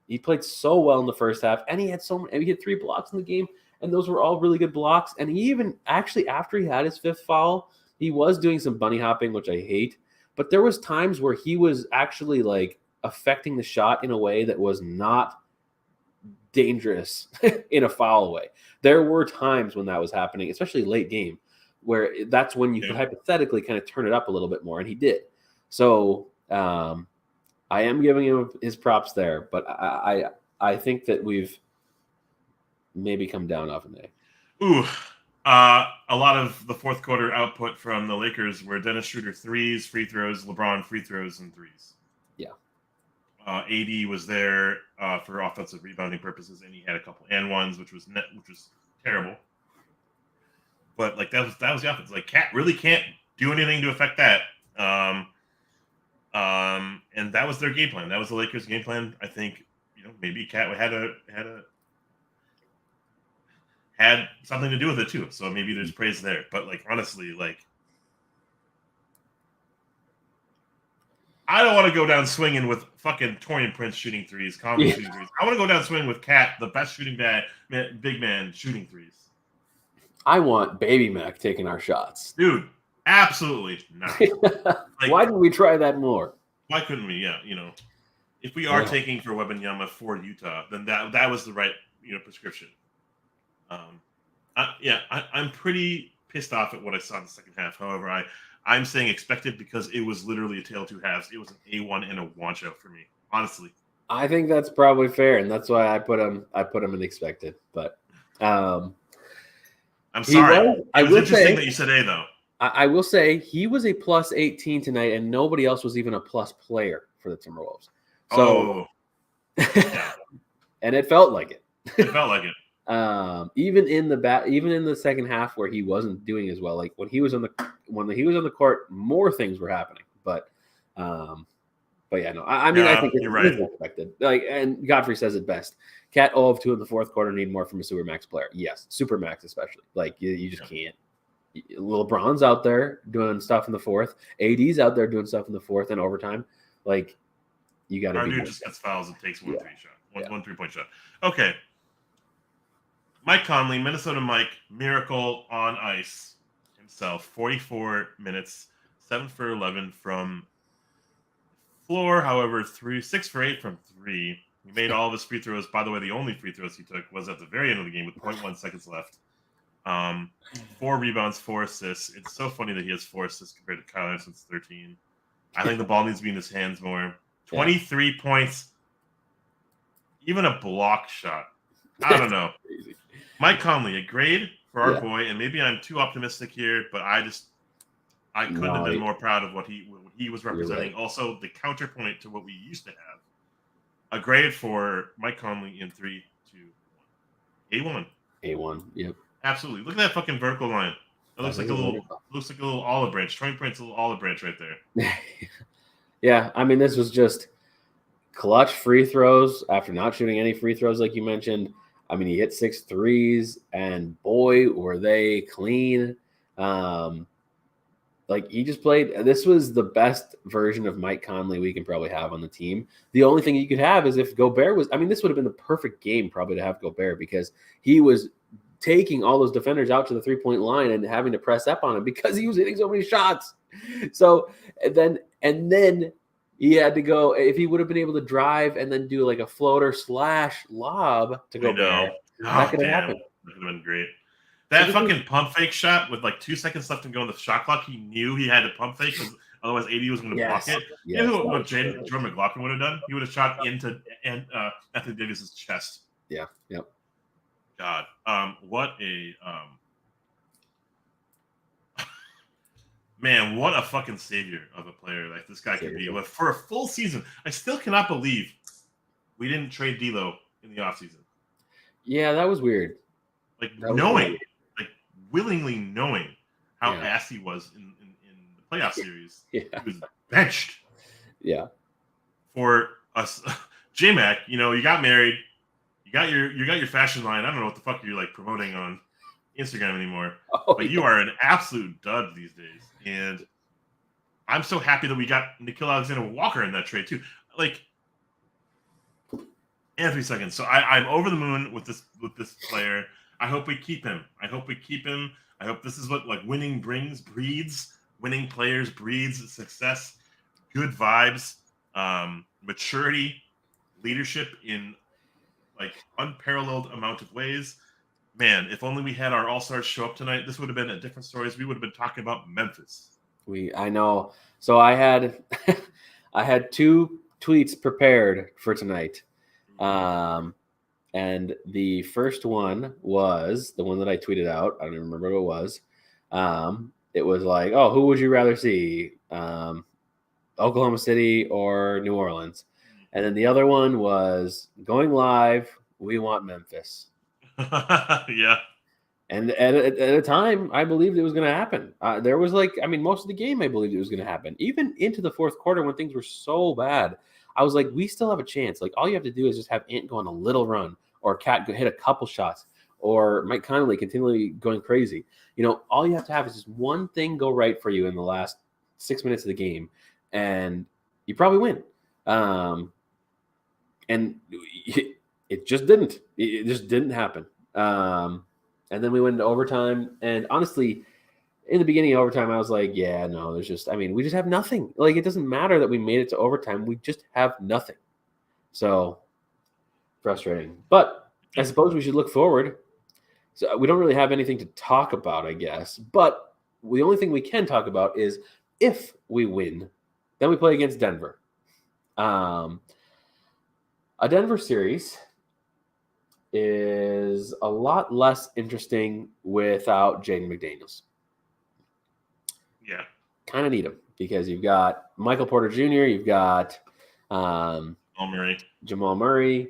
he played so well in the first half, and he had 3 blocks in the game. And those were all really good blocks. And he even actually, after he had his 5th foul, he was doing some bunny hopping, which I hate. But there was times where he was actually like affecting the shot in a way that was not dangerous in a foul way. There were times when that was happening, especially late game, where that's when you could hypothetically kind of turn it up a little bit more. And he did. So I am giving him his props there. But I think that we've maybe come down off an A. Ooh, A lot of the fourth quarter output from the Lakers were Dennis Schroeder threes, free throws, LeBron free throws, and threes. Yeah. AD was there for offensive rebounding purposes, and he had a couple and ones, which was terrible. But like that was the offense. Like Cat really can't do anything to affect that. And that was their game plan. That was the Lakers' game plan. I think maybe Cat had something to do with it too. So maybe there's praise there. But like honestly, like I don't want to go down swinging with fucking Torian Prince shooting threes, Conley shooting threes. I want to go down swinging with Cat, the best big man shooting threes. I want Baby Mac taking our shots. Dude, absolutely not. Like, why didn't we try that more? Why couldn't we? Yeah, if we are taking for Wembanyama for Utah, then that was the right prescription. I'm pretty pissed off at what I saw in the second half. However, I'm saying expected because it was literally a tale of two halves. It was an A1 and a watch out for me, honestly. I think that's probably fair, and that's why I put him in expected. But I'm sorry. It was interesting that you said A, though. I will say he was a plus 18 tonight, and nobody else was even a plus player for the Timberwolves. So, and it felt like it. It felt like it. Even in the second half where he wasn't doing as well, like when he was on the court, more things were happening. But yeah, no, I mean, I think it's expected. Like, and Godfrey says it best. Cat 0 of 2 in the fourth quarter, need more from a super max player. Yes, super max especially. Like you just can't. LeBron's out there doing stuff in the fourth. AD's out there doing stuff in the fourth and overtime. Like you got to. Our dude just gets fouls and takes one 3-point shot. Okay. Mike Conley, Minnesota Mike, miracle on ice himself. 44 minutes, 7 for 11 from floor. However, 6 for 8 from 3. He made all of his free throws. By the way, the only free throws he took was at the very end of the game with 0.1 seconds left. 4 rebounds, 4 assists. It's so funny that he has 4 assists compared to Kyle Anderson's 13. I think the ball needs to be in his hands more. 23 points. Even a block shot. I don't know. Mike Conley, a grade for our boy, and maybe I'm too optimistic here, but I couldn't have been more proud of what he was representing. Right. Also, the counterpoint to what we used to have. A grade for Mike Conley in 3, 2, 1. A1. Yep. Absolutely. Look at that fucking vertical line. It looks like a little olive branch. Torian Prince, a little olive branch right there. Yeah, I mean, this was just clutch free throws after not shooting any free throws, like you mentioned. I mean, he hit 6 threes, and boy, were they clean. Like he just played. This was the best version of Mike Conley we can probably have on the team. The only thing you could have is if Gobert was. I mean, this would have been the perfect game probably to have Gobert because he was taking all those defenders out to the 3-point line and having to press up on him because he was hitting so many shots. So and then he had to go. If he would have been able to drive and then do like a floater / lob to Gobert, that could have happened. That would have been great. That fucking pump fake shot with like 2 seconds left to go on the shot clock, he knew he had to pump fake because otherwise AD was going to block it. You know what Jordan McLaughlin would have done? He would have shot into Anthony Davis's chest. Yeah. Yep. God. What a man, what a fucking savior of a player like this guy could be. For a full season, I still cannot believe we didn't trade D'Lo in the offseason. Yeah, that was weird. Like willingly knowing how ass he was in the playoff series. He was benched. Yeah. For us, J-Mac, you got married, you got your fashion line. I don't know what the fuck you're like promoting on Instagram anymore. But you are an absolute dud these days. And I'm so happy that we got Nickeil Alexander-Walker in that trade too. Like, and 3 seconds. So I'm over the moon with this player. I hope we keep him. I hope this is what like winning breeds. Winning players breeds success, good vibes, maturity, leadership in like unparalleled amount of ways. Man, if only we had our all-stars show up tonight, this would have been a different story. We would have been talking about Memphis. I know. So I had 2 tweets prepared for tonight. And the first one was the one that I tweeted out. I don't even remember what it was. It was like, oh, who would you rather see? Oklahoma City or New Orleans? And then the other one was going live. We want Memphis. Yeah. And at a time, I believed it was going to happen. There was most of the game, I believed it was going to happen. Even into the fourth quarter when things were so bad, I was like, we still have a chance. Like, all you have to do is just have Ant go on a little run, or Cat hit a couple shots, or Mike Conley continually going crazy. All you have to have is just one thing go right for you in the last 6 minutes of the game, and you probably win. And it just didn't. It just didn't happen. And then we went into overtime. And honestly, in the beginning of overtime, I was like, yeah, no, we just have nothing. Like, it doesn't matter that we made it to overtime. We just have nothing. So frustrating. But I suppose we should look forward. So we don't really have anything to talk about, I guess. But the only thing we can talk about is if we win, then we play against Denver. A Denver series is a lot less interesting without Jaden McDaniels. Yeah. Kind of need him because you've got Michael Porter Jr., you've got Jamal Murray,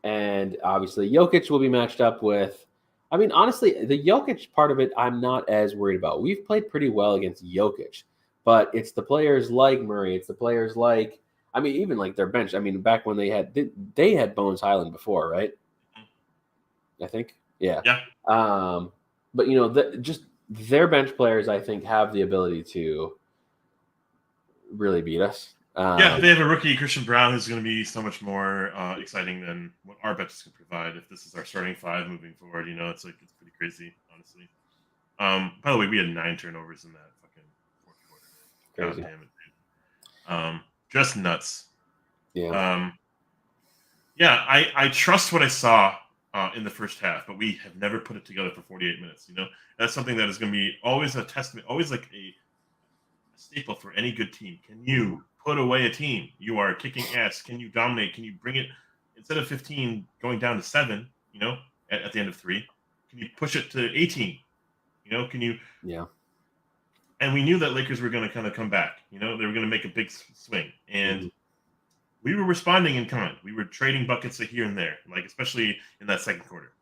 and obviously Jokic will be matched up with. Honestly, the Jokic part of it, I'm not as worried about. We've played pretty well against Jokic, but it's the players like Murray. It's the players like, even like their bench. Back when they had Bones Highland before, right? I think. Yeah. Yeah. But just their bench players, I think, have the ability to really beat us. Yeah, they have a rookie, Christian Brown, who's going to be so much more exciting than what our benches can provide. If this is our starting five moving forward, it's pretty crazy, honestly. By the way, we had 9 turnovers in that fucking fourth quarter. Crazy. God damn it, dude. Just nuts. Yeah. Yeah, I trust what I saw in the first half, but we have never put it together for 48 minutes. That's something that is going to be always a testament, always like a staple for any good team. Can you put away a team? You are kicking ass. Can you dominate? Can you bring it instead of 15 going down to 7? At the end of 3, can you push it to 18? Can you? Yeah. And we knew that Lakers were going to kind of come back. They were going to make a big swing, and we were responding in kind. We were trading buckets here and there, especially in that second quarter.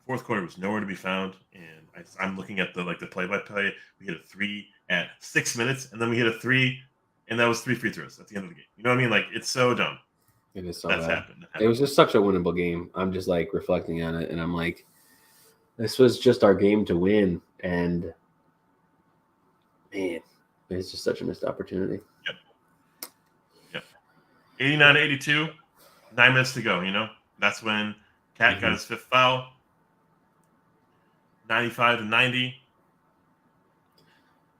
Fourth quarter was nowhere to be found, and I'm looking at the play-by-play. We hit a 3 at 6 minutes, and then we hit a 3, and that was 3 free throws at the end of the game. You know what I mean? It's so dumb. It is so That's bad. happened. It was just such a winnable game. I'm just reflecting on it, and I'm like, this was just our game to win, and man, it's just such a missed opportunity. Yep. 89-82, 9 minutes to go. That's when Cat got his 5th foul. 95-90.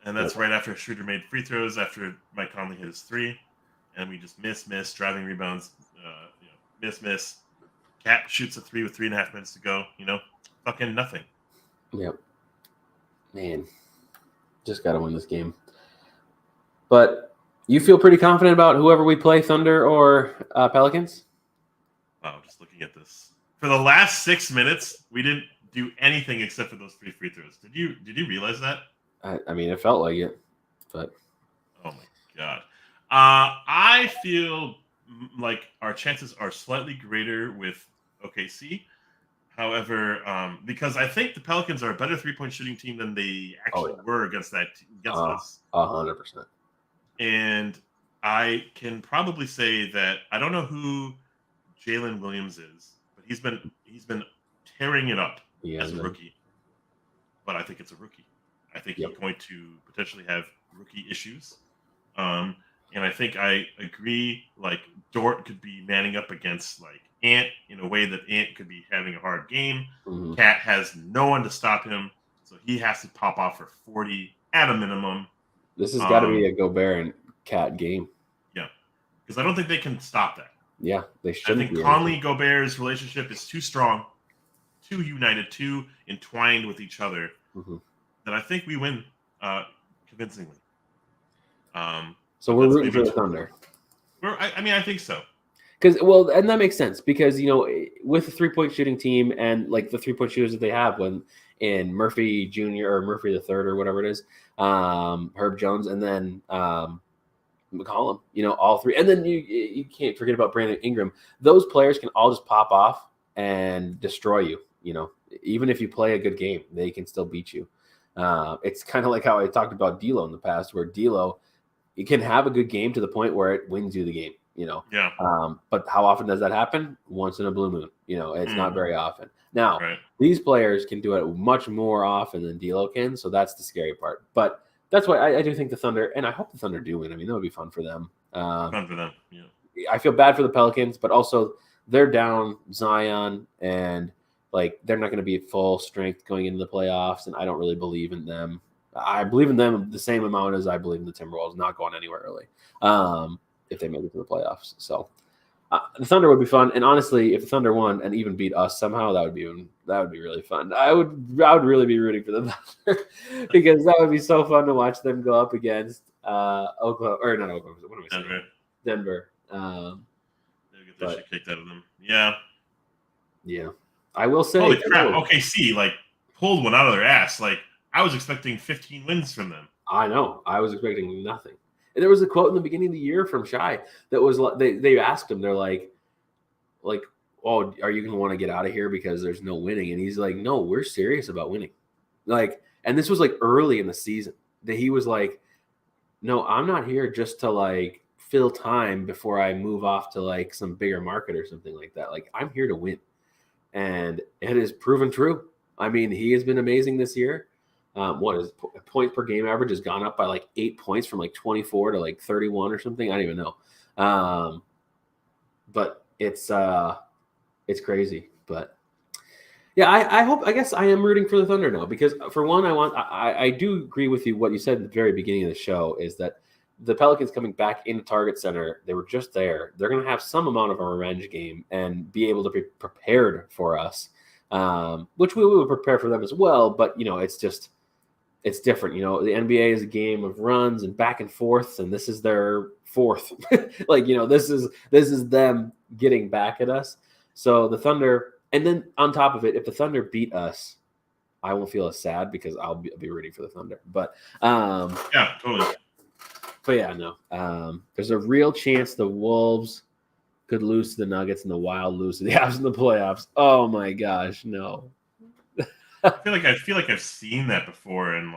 And that's right after Schroeder made free throws after Mike Conley hit his 3. And we just miss, driving rebounds, miss. Cat shoots a 3 with 3.5 minutes to go, fucking nothing. Yep. Man, just got to win this game. But you feel pretty confident about whoever we play, Thunder or Pelicans? Wow, just looking at this. For the last 6 minutes, we didn't do anything except for those 3 free throws. Did you realize that? It felt like it, but oh my god, I feel like our chances are slightly greater with OKC. However, because I think the Pelicans are a better 3-point shooting team than they actually were against us. 100%. And I can probably say that I don't know who Jalen Williams is, but he's been tearing it up as a rookie. But I think it's a rookie. I think he's going to potentially have rookie issues. And I think I agree, Dort could be manning up against, Ant in a way that Ant could be having a hard game. Mm-hmm. Cat has no one to stop him, so he has to pop off for 40 at a minimum. This has got to be a Gobert and Cat game. Yeah, because I don't think they can stop that. Yeah, they should. I think Conley-Gobert's relationship is too strong, too united, too entwined with each other, that I think we win convincingly. So we're rooting for the Thunder. I think so. And that makes sense because, with the 3-point shooting team and like the 3-point shooters that they have in Murphy Jr. or Murphy the third or whatever it is, Herb Jones, and then McCollum, all three. And then you can't forget about Brandon Ingram. Those players can all just pop off and destroy you. Even if you play a good game, they can still beat you. It's kind of like how I talked about D'Lo in the past, where D'Lo, you can have a good game to the point where it wins you the game. Yeah. But how often does that happen? Once in a blue moon. It's not very often. Now, These players can do it much more often than D'Lo can, so that's the scary part. But that's why I do think the Thunder, and I hope the Thunder do win. I mean, that would be fun for them. Fun for them, yeah. I feel bad for the Pelicans, but also they're down Zion, and they're not going to be at full strength going into the playoffs, and I don't really believe in them. I believe in them the same amount as I believe in the Timberwolves not going anywhere early. If they make it to the playoffs. So the Thunder would be fun. And honestly, if the Thunder won and even beat us somehow, that would be really fun. I would really be rooting for the Thunder because that would be so fun to watch them go up against Oklahoma, or not Oklahoma. What am I saying? Denver. They'll get their shit kicked out of them. Yeah. Yeah. I will say. Holy crap. OKC pulled one out of their ass. I was expecting 15 wins from them. I know. I was expecting nothing. And there was a quote in the beginning of the year from Shai that was they asked him, they're like, oh, are you going to want to get out of here because there's no winning? And he's like, no, we're serious about winning. And this was early in the season that he was like, no, I'm not here just to fill time before I move off to some bigger market or something like that. I'm here to win. And it has proven true. I mean, he has been amazing this year. What is points per game average has gone up by 8 points from 24 to 31 or something. I don't even know. But it's crazy. But yeah, I guess I am rooting for the Thunder now because for one, I do agree with you. What you said at the very beginning of the show is that the Pelicans coming back into Target Center, they were just there. They're going to have some amount of a revenge game and be able to be prepared for us, which we will prepare for them as well. But it's different. The NBA is a game of runs and back and forths, and this is their fourth. This is them getting back at us. So the Thunder, and then on top of it, if the Thunder beat us, I won't feel as sad because I'll be rooting for the Thunder. But yeah, totally. But yeah, no. There's a real chance the Wolves could lose to the Nuggets and the Wild lose to the Avs in the playoffs. Oh my gosh, no. I feel like I've seen that before in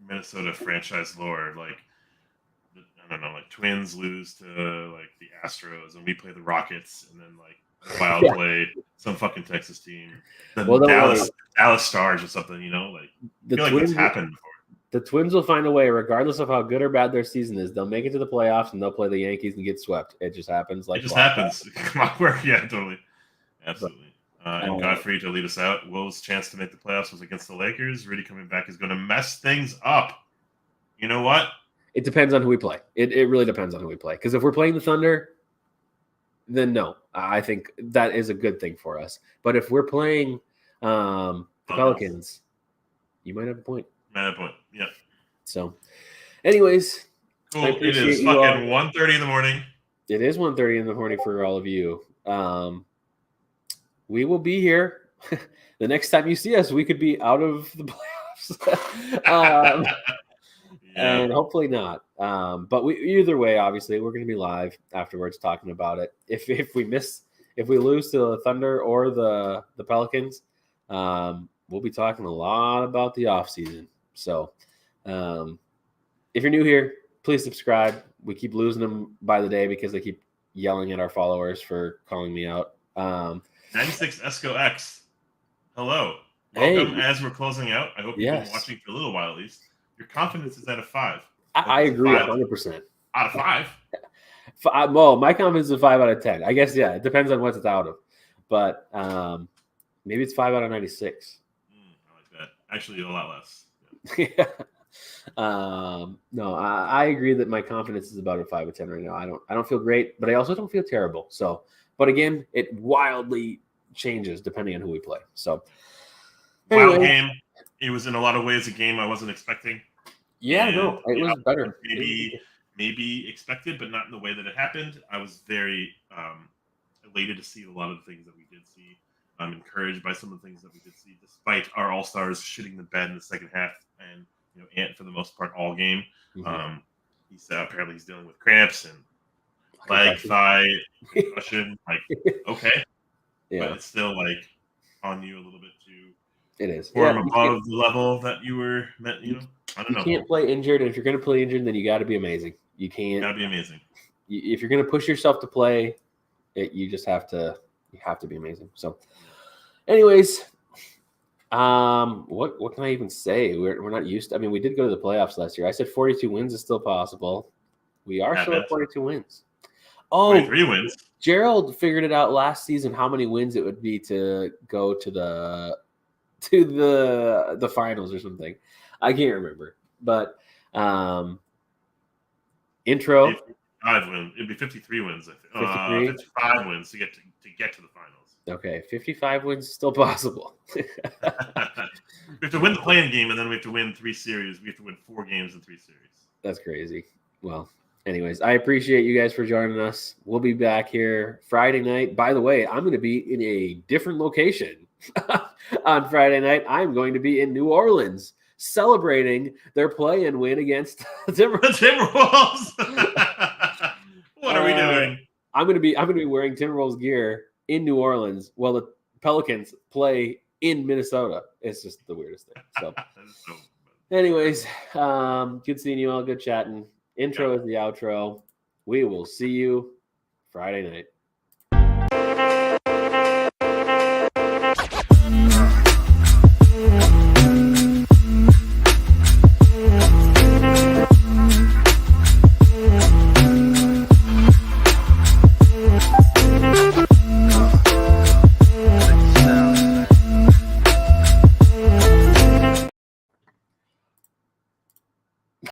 Minnesota franchise lore. I don't know, Twins lose to the Astros and we play the Rockets, and then the Wild play some fucking Texas team. Dallas Stars or something. I feel like that's happened before. The Twins will find a way, regardless of how good or bad their season is. They'll make it to the playoffs and they'll play the Yankees and get swept. It just happens. It just happens. Yeah, totally, absolutely. And Godfrey to lead us out. Will's chance to make the playoffs was against the Lakers. Rudy coming back is going to mess things up. You know what? It depends on who we play. It really depends on who we play. Because if we're playing the Thunder, then no. I think that is a good thing for us. But if we're playing the Pelicans, you might have a point. Yeah. So, anyways. Cool. It is fucking 1:30 in the morning. It is 1:30 in the morning for all of you. We will be here. The next time you see us, we could be out of the playoffs. And hopefully not. But either way, obviously, we're going to be live afterwards talking about it. If we lose to the Thunder or the Pelicans, we'll be talking a lot about the offseason. So if you're new here, please subscribe. We keep losing them by the day because they keep yelling at our followers for calling me out. 96 Esco X. Hello. Welcome as we're closing out. I hope you've been watching for a little while at least. Your confidence is at a 5. I agree 100%. Out of 5? Well, my confidence is a 5 out of 10. I guess, yeah, it depends on what it's out of. But maybe it's 5 out of 96. I like that. Actually, a lot less. Yeah. No, I agree that my confidence is about a 5 out of 10 right now. I don't feel great, but I also don't feel terrible. So, but again, it wildly changes depending on who we play. So, wild game. It was in a lot of ways a game I wasn't expecting. Yeah, no, it was better. Maybe expected, but not in the way that it happened. I was very elated to see a lot of the things that we did see. I'm encouraged by some of the things that we did see, despite our all-stars shitting the bed in the second half, and Ant for the most part all game. Mm-hmm. He said apparently he's dealing with cramps and leg, thigh, concussion. Like, okay, but it's still like on you a little bit to It is perform above the level that you were meant. I don't know. You can't play injured, and if you're going to play injured, then you got to be amazing. You can't. Got to be amazing. If you're going to push yourself to play, you just have to. You have to be amazing. So, anyways, what can I even say? We're not used to. I mean, we did go to the playoffs last year. I said 42 wins is still possible. We are still at 42 wins. Oh, 43 wins. Gerald figured it out last season how many wins it would be to go to the finals or something. I can't remember, but intro. 55 wins. It'd be 53 wins. I think. 55 wins to get to the finals. Okay, 55 wins is still possible. We have to win the playing game, and then we have to win 3 series. We have to win 4 games in 3 series. That's crazy. Well, anyways, I appreciate you guys for joining us. We'll be back here Friday night. By the way, I'm going to be in a different location on Friday night. I'm going to be in New Orleans celebrating their play-in win against the Timberwolves. What are we doing? I'm going to be wearing Timberwolves gear in New Orleans while the Pelicans play in Minnesota. It's just the weirdest thing. So, anyways, good seeing you all. Good chatting. Intro is the outro. We will see you Friday night.